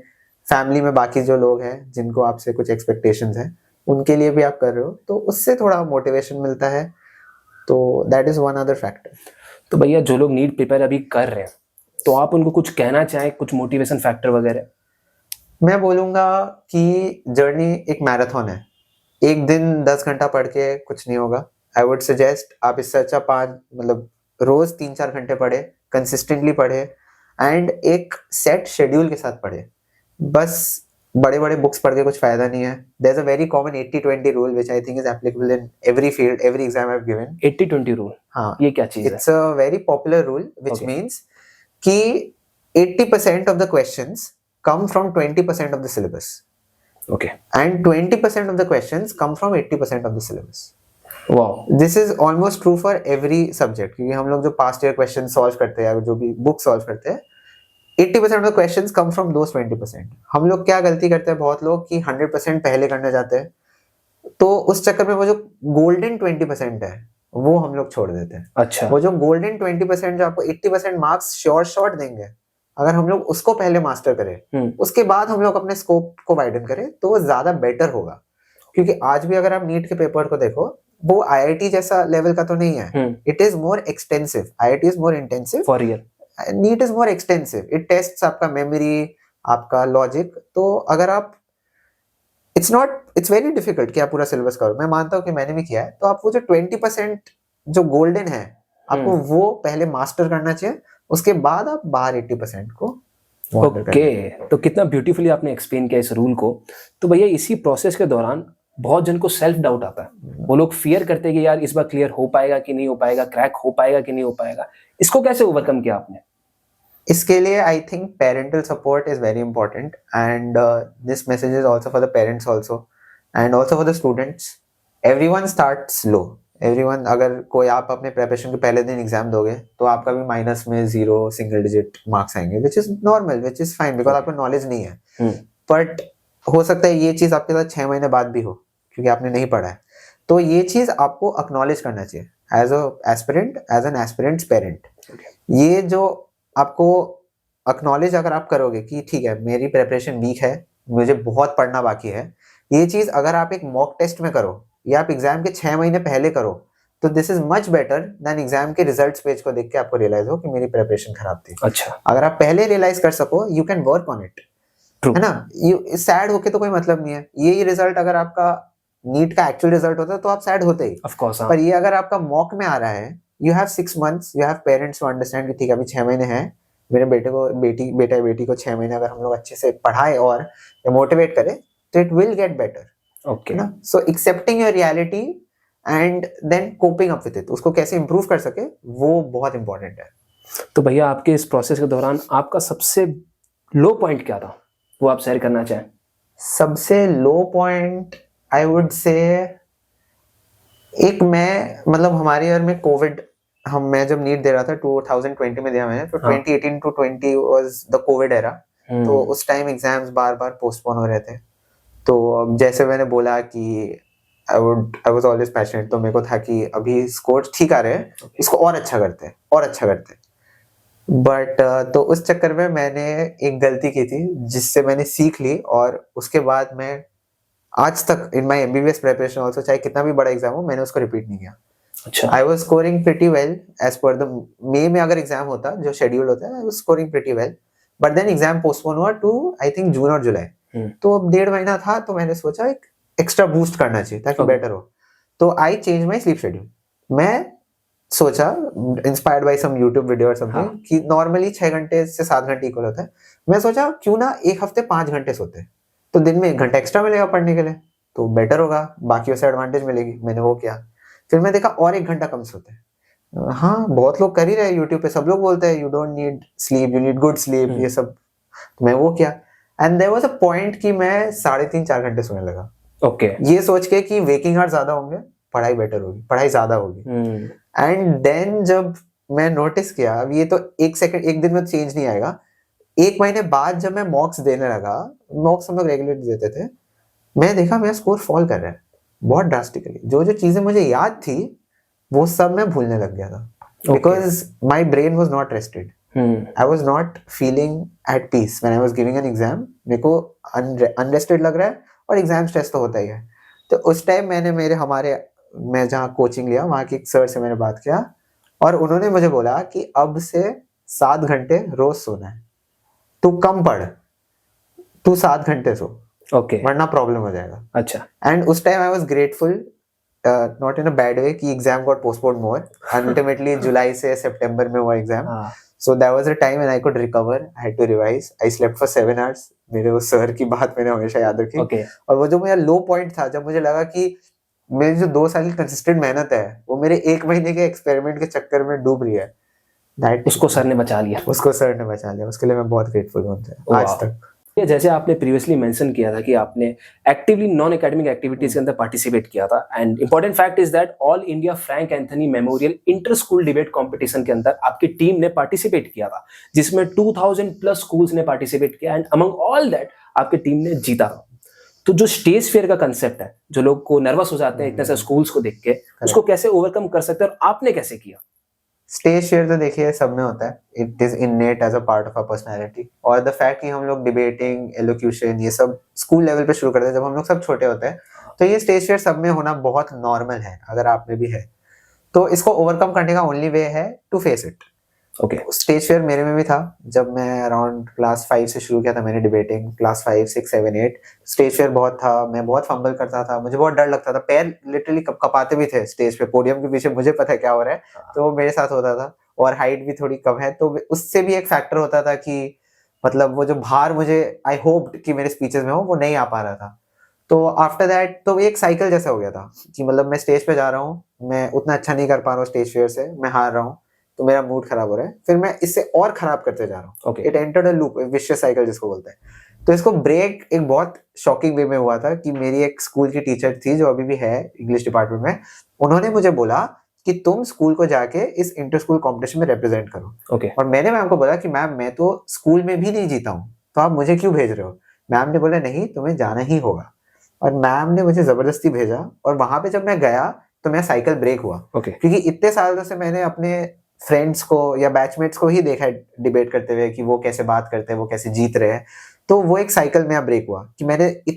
फैमिली में बाकी जो लोग हैं जिनको आपसे कुछ एक्सपेक्टेशंस हैं उनके लिए भी आप कर रहे हो, तो उससे थोड़ा मोटिवेशन मिलता है, तो that is one other factor. तो भैया जो लोग नीट प्रिपेयर अभी कर रहे हैं, तो आप उनको कुछ कहना चाहें, कुछ मोटिवेशन फैक्टर वगैरह? मैं बोलूंगा कि जर्नी एक मैराथन है, एक दिन 10 घंटा पढ़ के कुछ नहीं होगा। आई वुड सजेस्ट आप इससे अच्छा 5 मतलब रोज 3-4 घंटे पढ़े, कंसिस्टेंटली पढ़े, एंड एक सेट शेड्यूल के साथ पढ़े। बस बड़े बड़े बुक्स पढ़ के कुछ फायदा नहीं है। There is a very common 80-20 rule which I think is applicable in every field, every exam I have given. 80-20 rule? हाँ, ये क्या चीज है? It's a very popular rule which means कि 80% of the questions come from 20% of the syllabus. Okay. And 20% of the questions come from 80% of the syllabus. Wow. This is almost true for every subject. क्योंकि हम लोग जो past year questions solve करते हैं, जो भी book solve करते हैं, 80% of the questions come from those 20%. हम लोग क्या गलती करते हैं बहुत लोग कि 100% पहले करने जाते हैं, तो उस चक्कर में वो जो golden 20% है वो हम लोग छोड़ देते हैं। अच्छा। वो जो golden 20% जो आपको 80% मार्क्स short देंगे, अगर हम लोग उसको पहले मास्टर करें, उसके बाद हम लोग अपने स्कोप को वाइडन करें, तो वो ज्यादा बेटर होगा। क्योंकि आज भी अगर आप नीट के पेपर को देखो, वो IIT जैसा लेवल का तो नहीं है। It is more extensive, IIT is more intensive, for real NEET is more extensive. It tests आपका मेमोरी, आपका लॉजिक। तो अगर आप इट्स वेरी डिफिकल्ट कि आप पूरा सिलेबस करो। मैं मानता हूँ कि मैंने भी किया है। तो आप वो जो 20% जो गोल्डन है, आपको वो पहले मास्टर करना चाहिए, उसके बाद आप बाहर 80% को। ओके, तो कितना ब्यूटीफुली आपने एक्सप्लेन किया इस रूल को। तो भैया इसी प्रोसेस के दौरान बहुत जन को सेल्फ डाउट आता है, वो लोग फियर करते हैं कि यार इस बार क्लियर हो पाएगा कि नहीं हो पाएगा, क्रैक हो पाएगा कि नहीं हो पाएगा। इसको कैसे ओवरकम किया आपने? इसके लिए I think parental support is very important, and this message is also for the parents also, and also for the students. Everyone starts slow, everyone. अगर कोई आप अपने प्रिपरेशन के पहले दिन एग्जाम दोगे तो आपका भी माइनस में 0 सिंगल डिजिट मार्क्स आएंगे, which is normal, which is fine, because आपको नॉलेज नहीं है। बट हो सकता है ये चीज आपके साथ 6 महीने बाद भी हो, क्योंकि आपने नहीं पढ़ा है। तो ये चीज आपको अक्नॉलेज करना चाहिए एज एन एस्पिरेंट्स पेरेंट। ये जो आपको अक्नॉलेज अगर आप करोगे कि ठीक है मेरी प्रिपरेशन वीक है, मुझे बहुत पढ़ना बाकी है, ये चीज अगर आप एक मॉक टेस्ट में करो या आप एग्जाम के 6 महीने पहले करो, तो this is much better than exam के रिजल्ट्स पेज को देख के आपको रियलाइज हो कि मेरी प्रिपरेशन खराब थी। अच्छा, अगर आप पहले रियलाइज कर सको, you can work on it, है ना। यू सैड होके तो कोई मतलब नहीं है। यही रिजल्ट अगर आपका नीट का एक्चुअल रिजल्ट होता तो आप सैड होते ही, ऑफ कोर्स। पर ये अगर आपका मॉक में आ रहा है, you have 6 months, you have parents to understand कि ठीक है अभी 6 महीने हैं, मेरे बेटी को 6 महीने अगर हम लोग अच्छे से पढ़ाए और मोटिवेट करें, तो it will get better. Okay, ना। So accepting your reality and then coping up with it, उसको कैसे इंप्रूव कर सके, वो बहुत इंपॉर्टेंट है। तो भैया आपके इस प्रोसेस के दौरान आपका सबसे लो पॉइंट क्या था, वो आप शेयर करना चाहें? सबसे लो पॉइंट आई वुड से, एक मैं मतलब हमारे ईयर में कोविड, मैं जब नीट दे रहा था 2020 में दिया मैंने, तो 2018 to 20 was the Covid era. तो उस टाइम एग्जाम्स बार बार पोस्टपोन हो रहे थे। तो जैसे मैंने बोला कि आई वाज ऑलवेज पैशनेट, तो मेरे को था कि अभी स्कोर ठीक आ रहे हैं, इसको और अच्छा करते हैं। बट तो उस चक्कर में मैंने एक गलती की थी जिससे मैंने सीख ली, और उसके बाद मैं आज तक in my MBBS preparation also, चाहे कितना भी बड़ा एग्जाम हो, मैंने उसको रिपीट नहीं किया। अच्छा, I was scoring pretty well as per the May में अगर एग्जाम होता जो शेड्यूल होता है, I was scoring pretty well, but then exam postpone हुआ टू आई थिंक जून और जुलाई। तो अब 1.5 महीना था, तो मैंने सोचा एक एक्स्ट्रा बूस्ट करना चाहिए ताकि बेटर हो। तो I change my sleep schedule. मैं सोचा inspired by some YouTube video और समथिंग हाँ। कि नॉर्मली 6 घंटे से 7 घंटे इक्वल होता है। मैं सोचा क्यों ना एक हफ्ते 5 घंटे सोते, तो दिन में 1 घंटा एक्स्ट्रा मिलेगा पढ़ने के लिए, तो बेटर होगा, बाकियों से एडवांटेज मिलेगी। मैंने वो किया। फिर मैं देखा और 1 घंटा कम सोते हैं। हाँ, बहुत लोग कर ही रहे हैं यूट्यूब पे, सब लोग बोलते हैं you don't need sleep, you need good sleep, ये सब। तो मैं वो किया and there was a point कि मैं 3.5-4 घंटे सोने लगा, ओके। ये सोच के कि वेकिंग आवर ज्यादा होंगे, पढ़ाई बेटर होगी, पढ़ाई ज्यादा होगी। एंड देन जब मैं नोटिस किया, अब ये तो एक दिन में चेंज नहीं आएगा, 1 महीने बाद जब मैं मॉक्स देने लगा, मॉक्स हम लोग रेगुलर देते थे, मैं देखा मेरा स्कोर फॉल कर रहा है बहुत ड्रास्टिकली। जो जो चीजें मुझे याद थी वो सब मैं भूलने लग गया था, because my brain was not rested. I was not feeling at peace when I was giving an exam. मेरे को unrested लग रहा है और एग्जाम स्ट्रेस तो होता ही है। तो उस टाइम मैं जहाँ कोचिंग लिया वहाँ के एक सर से मैंने बात किया और उन्होंने मुझे बोला कि अब से 7 घंटे रोज सोना है, तू कम पढ़, तू 7 घंटे सो, ओके, वरना प्रॉब्लम हो जाएगा। अच्छा। एंड उस time I was grateful, not in a bad way, कि एग्जाम गॉट पोस्टपोन्ड मोर। अल्टीमेटली जुलाई से सितंबर में हुआ exam. So that was a time when I could recover. I had to revise. I slept for 7 hours. मेरे उस sir की बात मैंने हमेशा याद रखी। Okay. और वो जो मेरा लो पॉइंट था, जब मुझे लगा कि मेरी जो 2 साल की कंसिस्टेंट मेहनत है वो मेरे 1 महीने के एक्सपेरिमेंट के चक्कर में डूब रही है, उसको सर ने बचा लिया। उसके लिए मैं बहुत ग्रेटफुल हूँ उनसे आज तक। ये जैसे आपने प्रीवियसली मेंशन किया था कि आपने एक्टिवली नॉन एकेडमिक एक्टिविटीज के अंदर पार्टिसिपेट किया था, and important fact is that all India Frank Anthony memorial inter school debate competition के अंदर आपकी टीम ने पार्टिसिपेट किया था, जिसमें 2000 प्लस स्कूल्स ने पार्टिसिपेट किया, एंड अमंग ऑल दैट आपकी टीम ने जीता था। तो जो स्टेज फेयर का कंसेप्ट है, जो लोग को नर्वस हो जाते हैं इतने सारे स्कूल्स को देख के, उसको कैसे ओवरकम कर सकते हैं और आपने कैसे किया? स्टेज शेयर तो देखिए सब में होता है, it is innate as a part of our personality. और द फैक्ट कि हम लोग डिबेटिंग, एलोक्यूशन, ये सब स्कूल लेवल पे शुरू करते हैं जब हम लोग सब छोटे होते हैं, तो ये स्टेज शेयर सब में होना बहुत नॉर्मल है। अगर आप में भी है तो इसको ओवरकम करने का ओनली वे है to face it. Okay, stage fear मेरे में भी था। जब मैं अराउंड क्लास 5 से शुरू किया था मैंने डिबेटिंग, क्लास 5, 6, 7, 8 स्टेज फेयर बहुत था। मैं बहुत फंबल करता था, मुझे बहुत डर लगता था, पैर लिटरली कपाते भी थे स्टेज पे, पोडियम के पीछे, मुझे पता है क्या हो रहा है, तो वो मेरे साथ होता था। और हाइट भी थोड़ी कम है, तो उससे भी एक फैक्टर होता था कि मतलब वो जो भार मुझे आई होप्ड कि मेरे स्पीचेस में हो, वो नहीं आ पा रहा था। तो आफ्टर दैट तो एक साइकिल जैसा हो गया था कि मतलब मैं स्टेज पे जा रहा हूँ, मैं उतना अच्छा नहीं कर पा रहा हूँ स्टेज फेयर से, मैं हार रहा हूँ, तो मेरा मूड खराब हो रहा है, फिर मैं इससे और खराब करते जा रहा हूँ। It entered a loop, vicious cycle जिसको बोलते हैं। तो इसको ब्रेक एक बहुत शॉकिंग वे में हुआ था कि मेरी एक स्कूल की टीचर थी जो अभी भी है इंग्लिश डिपार्टमेंट में, उन्होंने मुझे बोला कि तुम स्कूल को जाके इस इंटर स्कूल कॉम्पिटिशन में रिप्रेजेंट करो। और मैंने मैम को बोला कि मैम मैं तो स्कूल में भी नहीं जीता हूँ, तो आप मुझे क्यों भेज रहे हो? मैम ने बोला नहीं, तुम्हें जाना ही होगा। और मैम ने मुझे जबरदस्ती भेजा, और वहां पे जब मैं गया तो मेरा साइकिल ब्रेक हुआ। क्योंकि इतने सालों से मैंने अपने फ्रेंड्स को या बैचमेट्स को ही देखा है डिबेट करते हुए कि वो कैसे बात करते हैं, वो कैसे जीत रहे हैं, तो वो एक साइकिल में ब्रेक हुआ कि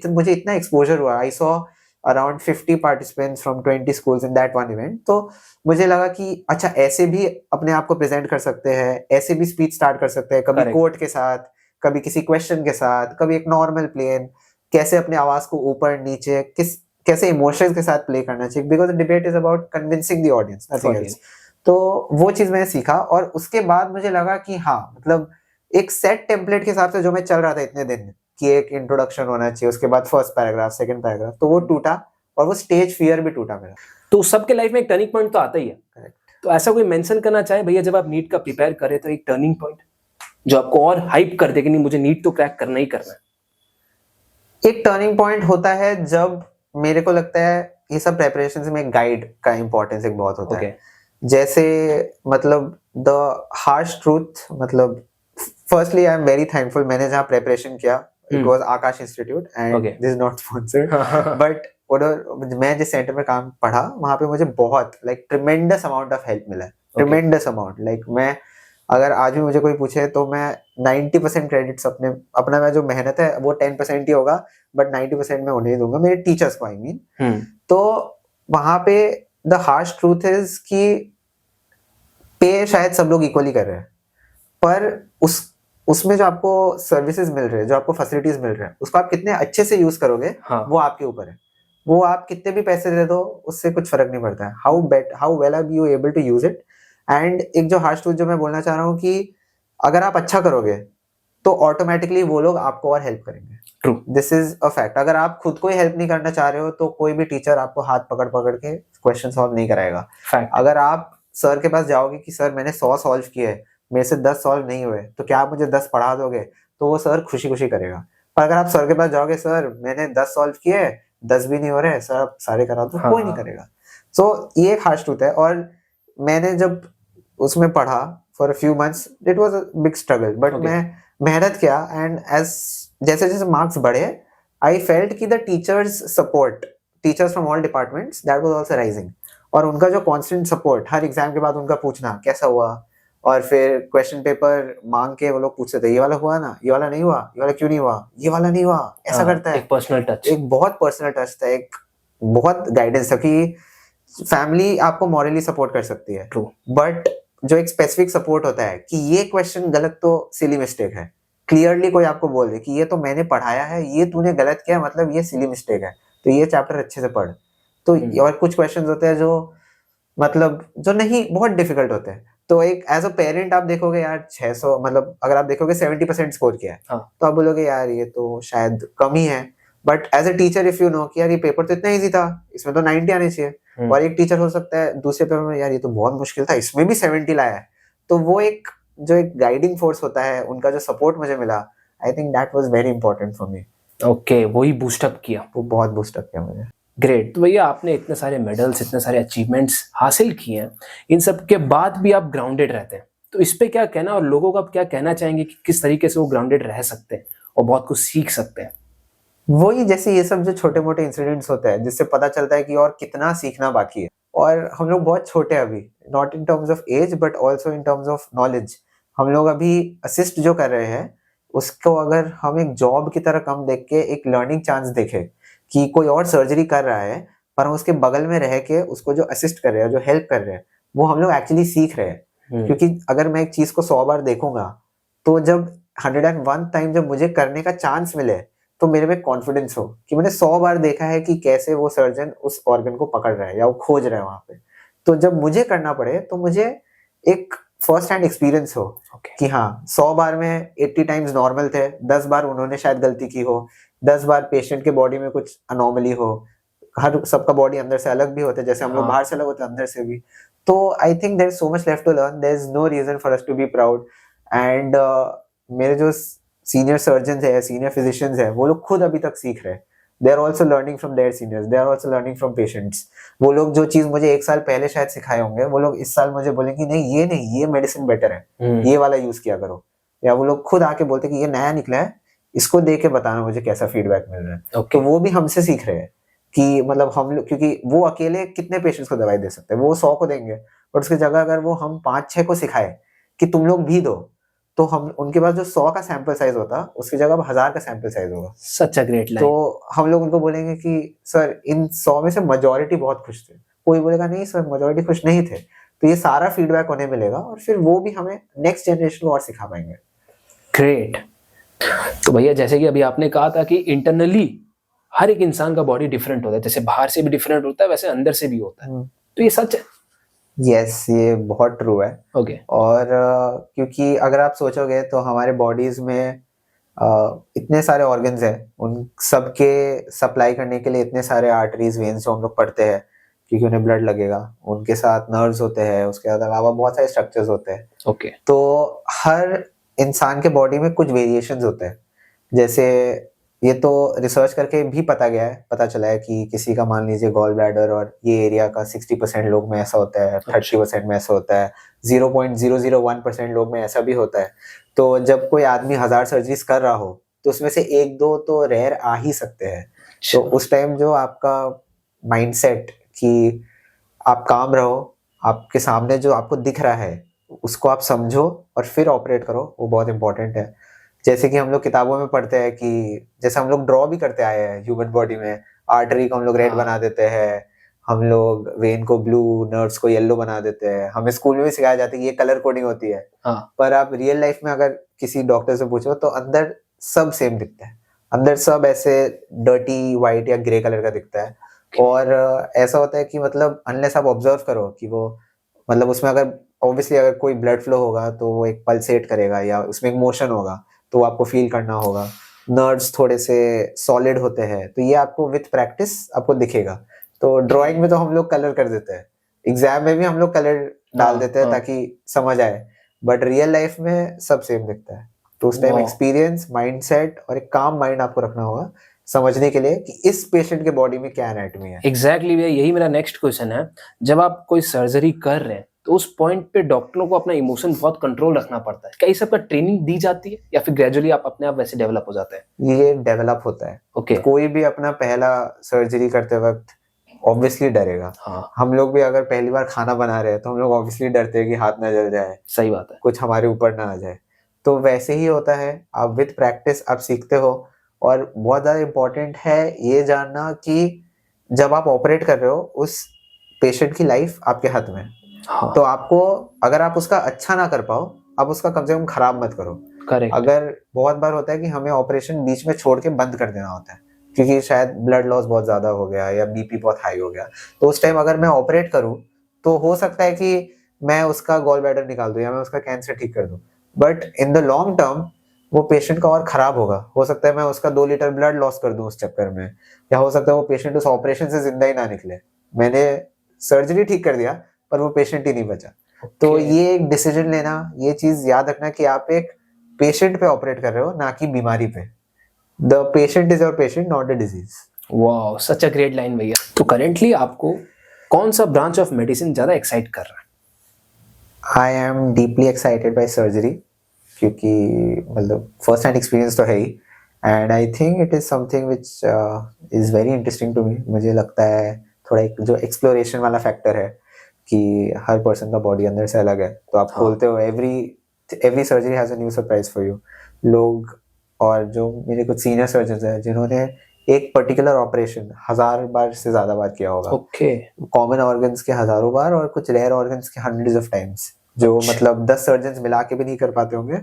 मुझे इतना एक्सपोजर हुआ। I saw around 50 participants from 20 schools in that one event. तो मुझे लगा कि अच्छा, ऐसे भी अपने आप को प्रेजेंट कर सकते हैं, ऐसे भी स्पीच स्टार्ट कर सकते हैं, कभी कोट के साथ, कभी किसी क्वेश्चन के साथ, कभी एक नॉर्मल प्लेन, कैसे अपने आवाज को ऊपर नीचे, कैसे इमोशंस के साथ प्ले करना चाहिए, because debate is about convincing the audience, nothing else. तो वो चीज मैंने सीखा, और उसके बाद मुझे लगा कि हाँ, मतलब एक सेट टेम्पलेट के हिसाब से जो मैं चल रहा था इतने दिन कि एक इंट्रोडक्शन होना चाहिए, उसके बाद फर्स्ट पैराग्राफ, सेकंड पैराग्राफ, तो वो टूटा, और वो स्टेज फियर भी टूटा मेरा। तो सबके लाइफ में एक टर्निंग पॉइंट तो आता ही है। करेक्ट। तो ऐसा कोई मेंशन करना चाहे भैया, जब आप नीट का प्रिपेयर करें तो एक टर्निंग पॉइंट जो आपको और हाइप कर दे कि नहीं, मुझे नीट तो क्रैक करना ही करना है? एक टर्निंग पॉइंट होता है जब मेरे को लगता है ये सब प्रेपरेशन में गाइड का इंपॉर्टेंस एक बहुत होता है। जैसे मतलब द हार्श ट्रूथ, मतलब firstly I am very thankful, मैंने जहाँ प्रेपरेशन किया it was Akash institute, and this is not sponsored, but मैं जिस सेंटर में काम पढ़ा वहां पे मुझे बहुत ट्रिमेंडस अमाउंट ऑफ हेल्प मिला है, ट्रिमेंडस अमाउंट। मैं अगर आज भी मुझे कोई पूछे तो मैं 90% क्रेडिट्स अपना मैं जो मेहनत है वो 10% ही होगा, बट 90% मैं उन्हें दूंगा, मेरे टीचर्स को, आई मीन। तो वहां पे द हार्श ट्रूथ इज कि पे शायद सब लोग इक्वली कर रहे हैं, पर उसमें जो आपको सर्विसेज मिल रहे हैं, जो आपको फैसिलिटीज मिल रहे हैं, उसको आप कितने अच्छे से यूज करोगे, वो आपके ऊपर है। वो आप कितने भी पैसे दे दो उससे कुछ फर्क नहीं पड़ता है. How well are you able to use it. And एक जो हार्श ट्रूथ जो मैं बोलना चाह रहा हूँ कि अगर आप अच्छा करोगे तो ऑटोमेटिकली वो लोग आपको और हेल्प करेंगे. True. This is a fact. अगर आप खुद को ही हेल्प नहीं करना चाह रहे हो तो कोई भी टीचर आपको हाथ पकड़ पकड़ के क्वेश्चन सॉल्व नहीं कराएगा. फैक्ट. अगर आप सर के पास जाओगे कि सर मैंने 100 सॉल्व किए, मेरे से 10 सॉल्व नहीं हुए, तो क्या आप मुझे 10 पढ़ा दोगे, तो वो सर खुशी खुशी करेगा. पर अगर आप सर के पास जाओगे, सर मैंने 10 सॉल्व किए, 10 भी नहीं हो रहे, सर आप सारे करा दो, कोई नहीं करेगा. सो ये एक हार्श ट्रूथ है. और मैंने जब उसमें पढ़ा for a few months, it was a big struggle, but मैं मेहनत किया. एंड एज जैसे जैसे मार्क्स बढ़े, आई फेल्ट कि the teachers from all departments, that was also rising. और उनका जो कांस्टेंट सपोर्ट, हर एग्जाम के बाद उनका पूछना कैसा हुआ, और फिर क्वेश्चन पेपर मांग के वो लोग पूछते थे, ये वाला हुआ ना, ये वाला नहीं हुआ, ये वाला क्यों नहीं हुआ, ये वाला नहीं हुआ, ऐसा करता है. एक पर्सनल टच, एक बहुत पर्सनल टच था, एक बहुत गाइडेंस था कि फैमिली आपको मॉरली सपोर्ट कर सकती है, बट जो एक स्पेसिफिक सपोर्ट होता है कि ये क्वेश्चन गलत तो सिली मिस्टेक है, क्लियरली कोई आपको बोल दे कि ये तो मैंने पढ़ाया है, ये तूने गलत किया, मतलब ये सिली मिस्टेक है, तो ये चैप्टर अच्छे से पढ़. तो और कुछ क्वेश्चंस होते हैं जो मतलब जो नहीं, बहुत डिफिकल्ट होते हैं. तो एक एज अ पेरेंट आप देखोगे यार 600, मतलब अगर आप देखोगे 70% स्कोर किया है, तो आप बोलोगे यार ये तो शायद कम ही है. But as a teacher if you know कि यार ये पेपर तो इतना इजी था, इसमें तो 90 आने चाहिए. और एक टीचर हो सकता है दूसरे पेपर में, यार ये तो बहुत मुश्किल था, इसमें भी 70 लाया है. तो वो एक जो एक गाइडिंग फोर्स होता है, उनका जो सपोर्ट मुझे मिला, आई think that was very important for me. Okay, वही बूस्टअप किया. वो बहुत बूस्टअप किया मुझे. ग्रेट. तो भैया आपने इतने सारे मेडल्स, इतने सारे अचीवमेंट्स हासिल किए हैं, इन सब के बाद भी आप ग्राउंडेड रहते हैं, तो इस पे क्या कहना, और लोगों को आप क्या कहना चाहेंगे कि किस तरीके से वो ग्राउंडेड रह सकते हैं और बहुत कुछ सीख सकते हैं? वही, जैसे ये सब जो छोटे मोटे इंसिडेंट्स होते हैं जिससे पता चलता है कि और कितना सीखना बाकी है. और हम लोग बहुत छोटे हैं अभी, not in terms of age but also in terms of knowledge. हम लोग अभी असिस्ट जो कर रहे हैं उसको अगर हम एक जॉब की तरह कम देख के एक लर्निंग चांस देखें कि कोई और सर्जरी कर रहा है पर हम उसके बगल में रह के उसको जो असिस्ट कर रहे हैं, जो हेल्प कर रहे हैं, वो हम लोग एक्चुअली सीख रहे हैं. क्योंकि अगर मैं एक चीज को 100 बार देखूंगा तो जब 101 टाइम जब मुझे करने का चांस मिले तो मेरे में कॉन्फिडेंस हो कि मैंने 100 बार देखा है कि कैसे वो सर्जन उस ऑर्गन को पकड़ रहा है या वो खोज रहा है वहां पे. तो जब मुझे करना पड़े तो मुझे एक फर्स्ट हैंड एक्सपीरियंस हो कि हाँ 100 बार में 80 टाइम्स नॉर्मल थे, 10 बार उन्होंने शायद गलती की हो, 10 बार पेशेंट के बॉडी में कुछ अनोमली हो. हर सबका बॉडी अंदर से अलग भी होता है, जैसे हम लोग बाहर से अलग होते हैं, अंदर से भी. तो I think there is so much left to learn, there is no reason for us to be proud. And मेरे जो सीनियर सर्जन है, सीनियर फिजिशियंस है, वो लोग खुद अभी तक सीख रहे हैं. They are also learning from their seniors, they are also learning from patients. वो लोग जो चीज मुझे 1 साल पहले शायद सिखाए होंगे, वो लोग इस साल मुझे बोलेंगे नहीं, ये मेडिसिन बेटर है, ये वाला यूज किया करो. या वो लोग खुद आके बोलते कि ये नया निकला है, इसको देख के बताना मुझे कैसा फीडबैक मिल रहा है. तो वो भी हमसे सीख रहे हैं कि मतलब हम लोग, क्योंकि वो अकेले कितने पेशेंट्स को दवाई दे सकते हैं, वो 100 को देंगे, और उसकी जगह अगर वो हम 5-6 को सिखाए कि तुम लोग भी दो, तो हम उनके पास जो 100 का सैंपल साइज होता उसकी जगह 1000 का सैंपल साइज होगा. सच अ ग्रेट लाइन. तो हम लोग उनको बोलेंगे कि सर इन 100 में से मेजॉरिटी बहुत खुश थे. कोई बोलेगा नहीं सर मेजॉरिटी खुश नहीं थे. तो ये सारा फीडबैक उन्हें मिलेगा और फिर वो भी हमें नेक्स्ट जनरेशन को और सिखा पाएंगे. ग्रेट. तो भैया जैसे कि अभी आपने कहा था कि इंटरनली हर एक इंसान का बॉडी डिफरेंट होता है, जैसे बाहर से भी डिफरेंट होता है वैसे अंदर से भी होता है, तो ये सच है? यस, ये बहुत ट्रू है. ओके. और क्योंकि अगर आप सोचोगे तो हमारे बॉडीज में इतने सारे ऑर्गन्स हैं, उन सब के सप्लाई करने के लिए इतने सारे आर्टरीज, वेन्स जो हम लोग पढ़ते हैं क्योंकि उन्हें ब्लड लगेगा, उनके साथ नर्व्स होते हैं, उसके अलावा बहुत सारे स्ट्रक्चर्स होते हैं. ओके. तो हर इंसान के बॉडी में कुछ वेरिएशंस होते हैं. जैसे ये तो रिसर्च करके भी पता चला है कि किसी का मान लीजिए गॉल ब्लैडर और ये एरिया का 60% लोग में ऐसा होता है, 30% में ऐसा होता है, 0.001% लोग में ऐसा भी होता है. तो जब कोई आदमी 1000 सर्जरीज कर रहा हो तो उसमें से 1-2 तो रेयर आ ही सकते हैं. तो उस टाइम जो आपका माइंडसेट कि आप काम रहो, आपके सामने जो आपको दिख रहा है उसको आप समझो और फिर ऑपरेट करो, वो बहुत इंपॉर्टेंट है. जैसे कि हम लोग किताबों में पढ़ते हैं कि जैसे हम लोग ड्रॉ भी करते आए हैं ह्यूमन बॉडी में, आर्टरी को हम लोग रेड बना देते हैं, हम लोग वेन को ब्लू, नर्व्स को येलो बना देते हैं. हमें स्कूल में भी सिखाया जाता है कि ये कलर कोडिंग होती है. पर आप रियल लाइफ में अगर किसी डॉक्टर से पूछो तो अंदर सब सेम दिखता है. अंदर सब ऐसे डर्टी व्हाइट या ग्रे कलर का दिखता है. और ऐसा होता है कि मतलब अनलेस आप ऑब्जर्व करो कि वो मतलब उसमें अगर ऑब्वियसली अगर कोई ब्लड फ्लो होगा तो वो एक पल्सेट करेगा या उसमें एक मोशन होगा तो आपको फील करना होगा। नर्व्स थोड़े से सॉलिड होते हैं तो ये आपको विथ प्रैक्टिस आपको दिखेगा। तो ड्राइंग में तो हम लोग कलर कर देते हैं, एग्जाम में भी हम लोग कलर डाल देते हैं ताकि समझ आए, बट रियल लाइफ में सब सेम दिखता है। तो उस टाइम Wow. एक्सपीरियंस, माइंडसेट और एक काम माइंड आपको रखना होगा समझने के लिए कि इस पेशेंट के बॉडी में क्या एनाटॉमी है। एग्जैक्टली भैया, यही मेरा नेक्स्ट क्वेश्चन है। जब आप कोई सर्जरी कर रहे हैं तो उस पॉइंट पे डॉक्टरों को अपना इमोशन बहुत कंट्रोल रखना पड़ता है। क्या ये सबका ट्रेनिंग दी जाती है या फिर ग्रेजुअली आप अपने आप वैसे डेवलप हो जाते हैं? ये डेवलप होता है। ओके। कोई भी अपना पहला सर्जरी करते वक्त ऑब्वियसली डरेगा। हाँ, हम लोग भी अगर पहली बार खाना बना रहे हैं तो हम लोग ऑब्वियसली डरते हैं कि हाथ ना जल जाए, सही बात है। कुछ हमारे ऊपर ना आ जाए। तो वैसे ही होता है, आप विद प्रैक्टिस आप सीखते हो। और बहुत ज़्यादा इम्पोर्टेंट है ये जानना कि जब आप ऑपरेट कर रहे हो उस पेशेंट की लाइफ आपके हाथ में है। हाँ, तो आपको अगर आप उसका अच्छा ना कर पाओ, आप उसका कम से कम खराब मत करो। करेक्ट। अगर बहुत बार होता है कि हमें ऑपरेशन बीच में छोड़ के बंद कर देना होता है क्योंकि शायद ब्लड लॉस बहुत ज्यादा हो गया या बीपी बहुत हाई हो गया, तो उस टाइम अगर मैं ऑपरेट करूं तो हो सकता है कि मैं उसका गॉल ब्लैडर निकाल दूं या मैं उसका कैंसर ठीक कर दूं, but in the long term वो पेशेंट का और खराब होगा। हो सकता है मैं उसका 2 लीटर ब्लड लॉस कर दूं उस चक्कर में, या हो सकता है वो पेशेंट उस ऑपरेशन से जिंदा ही ना निकले। मैंने सर्जरी ठीक कर दिया पर वो पेशेंट ही नहीं बचा। तो Okay. ये एक डिसीजन लेना, ये चीज याद रखना कि आप एक पेशेंट पे ऑपरेट कर रहे हो ना कि बीमारी पे। The patient is your patient, not the disease. Wow, such a great line भैया। तो करेंटली आपको कौन सा ब्रांच ऑफ मेडिसिन ज्यादा एक्साइट कर रहा है? I am deeply excited by surgery क्योंकि मतलब फर्स्ट हैंड एक्सपीरियंस तो है ही, and I think it is something which is very interesting to me. मुझे लगता है थोड़ा एक जो एक्सप्लोरेशन वाला फैक्टर है कि हर पर्सन का बॉडी अंदर से अलग है, तो आप खोलते हो, every surgery has a new surprise for you. लोग और जो मेरे कुछ सीनियर सर्जन हैं जिन्होंने एक पर्टिकुलर ऑपरेशन 1000 बार से ज्यादा बार किया होगा। ओके। कॉमन ऑर्गन्स के हजारों बार और कुछ रेयर ऑर्गन्स के हंड्रेड्स ऑफ टाइम्स, जो मतलब 10 सर्जन्स मिला के भी नहीं कर पाते होंगे।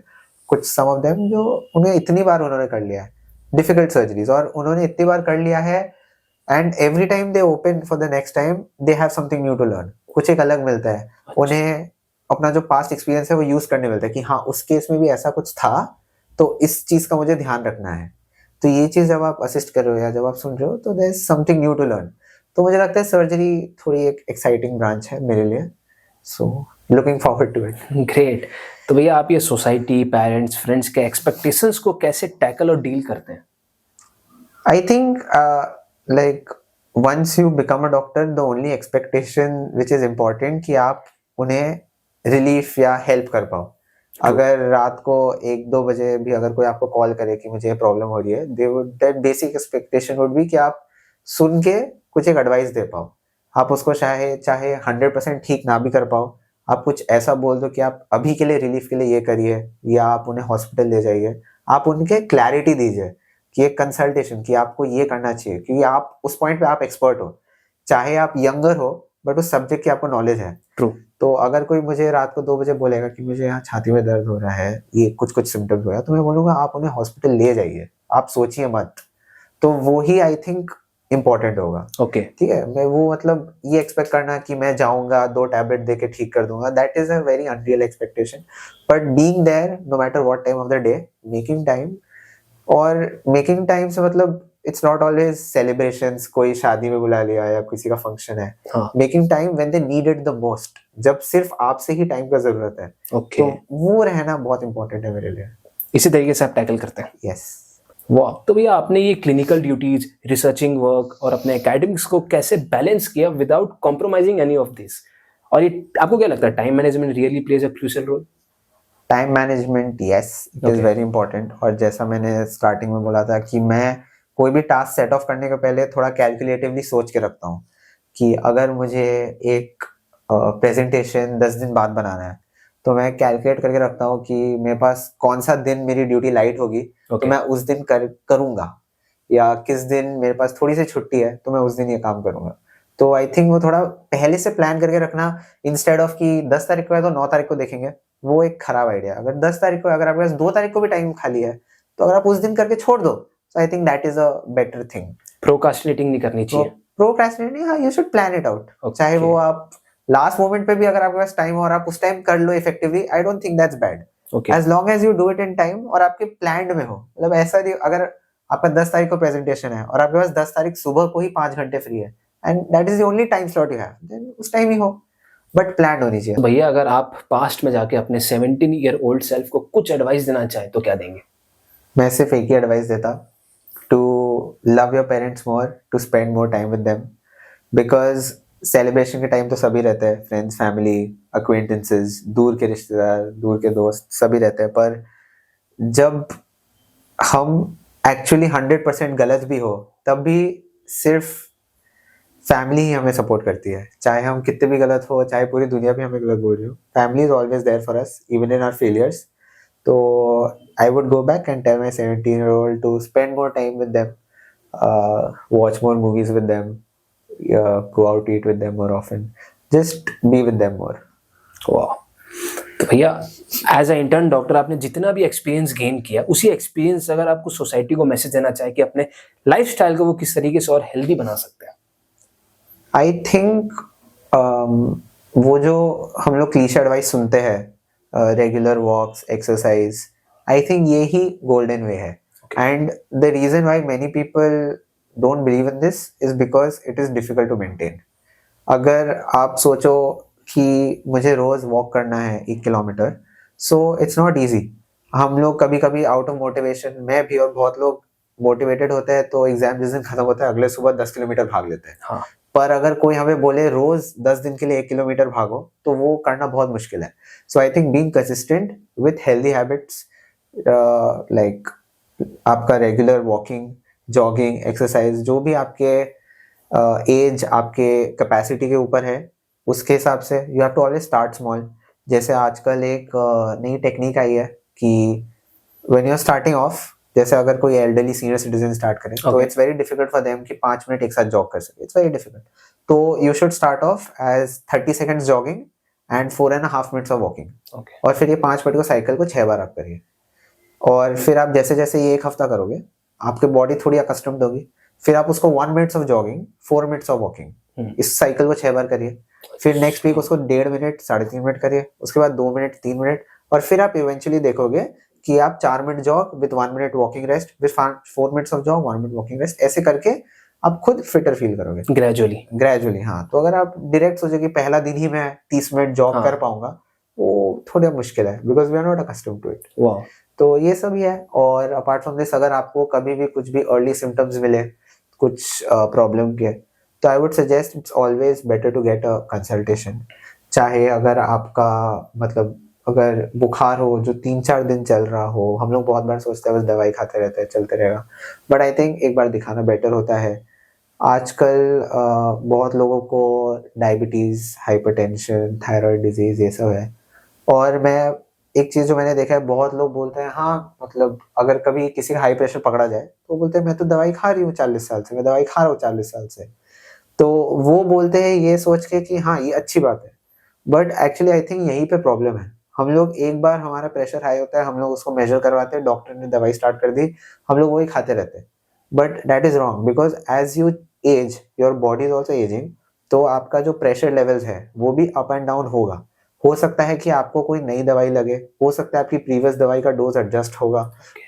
कुछ सम ऑफ देम जो उन्हें इतनी बार उन्होंने कर लिया है डिफिकल्ट सर्जरीज, और उन्होंने इतनी बार कर लिया है and every time they open for the next time they have something new to learn. कुछ एक अलग मिलता है उन्हें, अपना जो पास्ट एक्सपीरियंस है वो यूज करने मिलता है कि हाँ उस केस में भी ऐसा कुछ था तो इस चीज का मुझे ध्यान रखना है। तो ये चीज जब आप असिस्ट कर रहे हो या जब आप सुन रहे हो तो there is something new to learn. तो मुझे लगता है सर्जरी थोड़ी एक एक्साइटिंग ब्रांच है मेरे लिए, so looking forward to it. Great. तो भैया आप ये सोसाइटी, पेरेंट्स, फ्रेंड्स के एक्सपेक्टेशंस को कैसे टैकल और डील करते हैं? I think like once you become a doctor, the only expectation which is important कि आप उन्हें रिलीफ या हेल्प कर पाओ। अगर रात को 1-2 बजे भी अगर कोई आपको कॉल करे कि मुझे ये प्रॉब्लम हो रही है, that basic expectation would be कि आप सुन के कुछ एक एडवाइस दे पाओ। आप उसको चाहे 100% ठीक ना भी कर पाओ, आप कुछ ऐसा बोल दो कि आप अभी के लिए रिलीफ के लिए ये करिए, या आप उन्हें हॉस्पिटल ले जाइए। आप उनके क्लैरिटी दीजिए कि एक कंसल्टेशन कि आपको ये करना चाहिए, क्योंकि आप उस पॉइंट पे आप एक्सपर्ट हो, चाहे आप यंगर हो बट उस सब्जेक्ट की आपको नॉलेज है। ट्रू। तो अगर कोई मुझे रात को 2 बजे बोलेगा कि मुझे यहाँ छाती में दर्द हो रहा है, ये कुछ सिम्टम्स हो रहा है, तो मैं बोलूंगा आप उन्हें हॉस्पिटल ले जाइए, आप सोचिए मत। तो वो ही आई थिंक इम्पोर्टेंट होगा। ओके। ठीक है, मैं वो मतलब ये एक्सपेक्ट करना कि मैं जाऊंगा 2 टैबलेट दे के ठीक कर दूंगा, that is a very unreal expectation. But being there no matter what time of the day, making time, और मेकिंग टाइम से मतलब इट्स नॉट ऑलवेज सेलिब्रेशंस, कोई शादी में बुला लिया या किसी का फंक्शन है। हाँ। Making time when they need it the most, जब सिर्फ आपसे ही टाइम का जरूरत है। ओके। तो वो रहना बहुत इंपॉर्टेंट है मेरे लिए। इसी तरीके से आप टैकल करते हैं। यस। वाह। तो भैया आपने ये क्लिनिकल ड्यूटीज, रिसर्चिंग वर्क और अपने एकेडमिक्स को कैसे बैलेंस किया without compromising any of this? और ये आपको क्या लगता है, time management really plays a crucial role? Time management, yes, it is very important. और जैसा मैंने स्टार्टिंग में बोला था कि मैं कोई भी टास्क सेट ऑफ करने के पहले थोड़ा कैलकुलेटिवली सोच के रखता हूँ कि अगर मुझे एक प्रेजेंटेशन 10 दिन बाद बनाना है तो मैं कैलकुलेट करके रखता हूँ कि मेरे पास कौन सा दिन मेरी ड्यूटी लाइट होगी, तो मैं उस दिन करूंगा, या किस दिन मेरे पास थोड़ी सी छुट्टी है तो मैं उस दिन ये काम करूंगा। तो आई थिंक वो थोड़ा पहले से प्लान करके रखना, इंस्टेड ऑफ कि 10 तारीख को है तो 9 तारीख को देखेंगे, वो एक खराब आइडिया। अगर 10 तारीख को, अगर आपके पास 2 तारीख को भी टाइम खाली है तो अगर आप उस दिन करके छोड़ दो, so I think that is a better thing. Procrastinating नहीं करनी चाहिए। प्रोक्रेस्टिनेट नहीं, हाँ you should plan it out. Okay. चाहे वो आप लास्ट मोमेंट पे भी अगर आपके पास टाइम और आप उस टाइम कर लो effectively, I don't think that's bad. Okay. As long as you do it in time और आपके प्लान्ड में हो. मतलब ऐसा नहीं, अगर आपका 10 तारीख को प्रेजेंटेशन है और आपके पास 10 तारीख सुबह को ही 5 घंटे फ्री है and that is the only time slot you have, then उस टाइम ही हो, बट प्लान होनी चाहिए. भैया अगर आप पास्ट में जाके अपने 17-year-old सेल्फ को कुछ एडवाइस देना चाहें तो क्या देंगे? मैं सिर्फ एक ही एडवाइस देता, to love your parents more, to spend more time with them, because celebration के टाइम तो सभी रहते हैं, फ्रेंड्स, फैमिली, अक्वेंटेंसेस, दूर के रिश्तेदार, दूर के दोस्त सभी रहते हैं, पर जब हम एक्चुअली 100% गलत भी हो तब भी सिर्फ फैमिली ही हमें सपोर्ट करती है. चाहे हम कितने भी गलत हो, चाहे पूरी दुनिया भी हमें गलत बोल रही हो, family is always there for us even in our failures. तो I would go back and tell my 17-year-old to spend more time with them, watch more movies with them, go out eat with them more often, just be with them more. वाह. तो भैया as a intern doctor आपने जितना भी experience gain किया, उसी experience अगर आपको सोसाइटी को मैसेज देना चाहे कि अपने लाइफस्टाइल को वो किस तरीके से और हेल्दी बना सकते हैं? आई थिंक वो जो हम लोग क्लीशे एडवाइस सुनते हैं, regular walks, exercise, I think ये ही गोल्डन वे है. And the reason why many people don't believe in this is because it is difficult to maintain. अगर आप सोचो कि मुझे रोज वॉक करना है 1 kilometre, so it's not easy. हम लोग कभी कभी आउट ऑफ मोटिवेशन, मैं भी और बहुत लोग मोटिवेटेड होते हैं तो एग्जाम जिस दिन खत्म होता है अगले सुबह 10 किलोमीटर भाग लेते हैं. हाँ. पर अगर कोई हमें बोले रोज 10 दिन के लिए 1 किलोमीटर भागो, तो वो करना बहुत मुश्किल है. So I think being consistent with healthy habits, like आपका रेगुलर वॉकिंग, जॉगिंग, एक्सरसाइज, जो भी आपके एज, आपके कैपेसिटी के ऊपर है, उसके हिसाब से you have to always start small. जैसे आजकल एक नई टेक्निक आई है कि when you are starting off, जैसे अगर कोई एल्डरली सीनियर सिटीजन स्टार्ट करें तो it's very difficult for them कि 5 मिनट एक साथ जॉग कर सके. It's very difficult. तो you should start off as 30 seconds jogging and 4.5 minutes of walking. और फिर ये 5 मिनट को साइकिल को 6 बार आप करिए. और फिर आप जैसे जैसे ये 1 हफ्ता करोगे, आपके बॉडी थोड़ी अकस्टम्ड होगी. फिर आप उसको 1 minutes of jogging, 4 minutes of walking, इस साइकिल को 6 बार करिए. फिर नेक्स्ट वीक उसको 1.5 मिनट, 3.5 मिनट करिए. उसके बाद 2 मिनट, 3 मिनट, और फिर आप इवेंचुअली देखोगे कि आप 4 minute jog with 1 minute walking rest, with 4 minutes of jog, 1 minute walking rest, ऐसे करके आप खुद फिटर फील करोगे ग्रेजुअली. हाँ, तो अगर आप डायरेक्ट सोचो कि पहला दिन ही मैं 30 मिनट जॉग कर पाऊंगा, वो थोड़ा मुश्किल है, because we are not accustomed to it. तो ये सब ही है. और अपार्ट फ्रॉम दिस, अगर आपको कभी भी कुछ भी अर्ली सिम्टम्स मिले कुछ प्रॉब्लम के, तो I would suggest it's always better to get a consultation. चाहे अगर आपका मतलब अगर बुखार हो जो 3-4 दिन चल रहा हो, हम लोग बहुत बार सोचते हैं बस दवाई खाते रहते हैं, चलते रहेगा, बट आई थिंक एक बार दिखाना बेटर होता है. आजकल बहुत लोगों को डायबिटीज, हाइपरटेंशन, थायराइड डिजीज ये सब है. और मैं एक चीज जो मैंने देखा है, बहुत लोग बोलते हैं हाँ मतलब अगर कभी किसी का हाई प्रेशर पकड़ा जाए तो बोलते हैं मैं तो दवाई खा रही हूँ 40 साल से, मैं दवाई खा रहा हूँ 40 साल से. तो वो बोलते हैं ये सोच के कि हाँ ये अच्छी बात है, बट एक्चुअली आई थिंक यहीं पे प्रॉब्लम है. हम लोग एक बार हमारा प्रेशर हाई होता है, हम लोग उसको मेजर करवाते हैं, डॉक्टर ने दवाई स्टार्ट कर दी, हम लोग वही खाते रहते हैं. But that is wrong, because as you age your body is also aging. तो आपका जो प्रेशर लेवल्स है वो भी अप एंड डाउन होगा. हो सकता है कि आपको कोई नई दवाई लगे, हो सकता है आपकी प्रीवियस दवाई का डोज एडजस्ट होगा.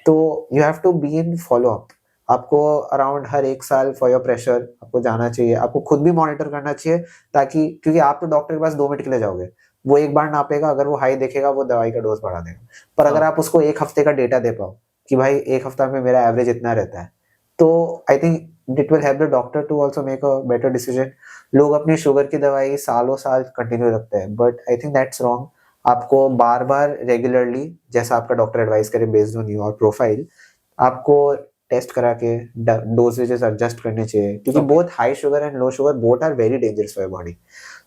तो you have to be in follow up. आपको अराउंड हर 1 साल फॉर योर प्रेशर आपको जाना चाहिए, आपको खुद भी मॉनिटर करना चाहिए, ताकि क्योंकि आप तो डॉक्टर के पास 2 मिनट के लिए जाओगे, वो एक बार नापेगा, अगर वो हाई देखेगा वो दवाई का डोज बढ़ा देगा. पर अगर आप उसको 1 हफ्ते का डेटा दे पाओ कि भाई 1 हफ्ता में मेरा एवरेज इतना रहता है, तो I think it will help the doctor to also make a better decision. लोग अपनी शुगर की दवाई सालों साल कंटिन्यू रखते हैं, but I think that's wrong. आपको बार बार रेगुलरली, जैसा आपका डॉक्टर एडवाइस करे बेस्ड ऑन योर प्रोफाइल, आपको टेस्ट करा के डोजेजेस एडजस्ट करने चाहिए, क्योंकि both high sugar and low sugar both are very dangerous for your body.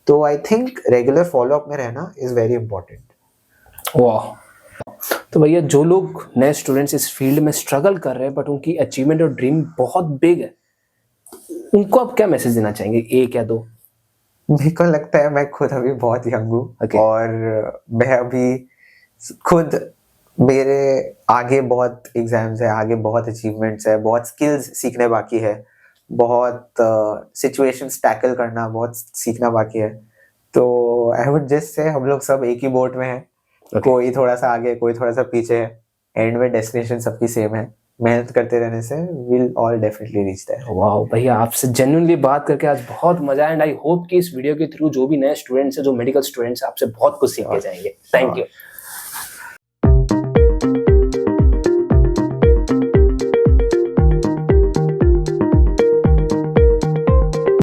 तो I think regular follow up में रहना इज वेरी इंपॉर्टेंट. वाह. तो भैया जो लोग नए स्टूडेंट्स इस फील्ड में स्ट्रगल कर रहे हैं बट उनकी अचीवमेंट और ड्रीम बहुत बिग है, उनको आप क्या मैसेज देना चाहेंगे, 1 या 2? मेरे को लगता है मैं खुद अभी बहुत यंग हूँ, और मैं अभी खुद, मेरे आगे बहुत एग्जाम्स है, आगे बहुत अचीवमेंट्स है, बहुत स्किल्स सीखने बाकी है. बहुत सिचुएशंस टैकल करना, बहुत सीखना बाकी है। तो आई वुड जस्ट से हम लोग सब एक ही बोट में हैं। Okay. कोई थोड़ा सा आगे, कोई थोड़ा सा पीछे है, एंड में डेस्टिनेशन सबकी सेम है। मेहनत करते रहने से will all definitely reach there. वाह भैया, आपसे जेन्युइनली बात करके आज बहुत मजा आया एंड आई होप कि इस वीडियो के थ्रू जो भी नए स्टूडेंट्स हैं, जो मेडिकल स्टूडेंट्स हैं, आपसे बहुत कुछ सीख के जाएंगे। Thank you.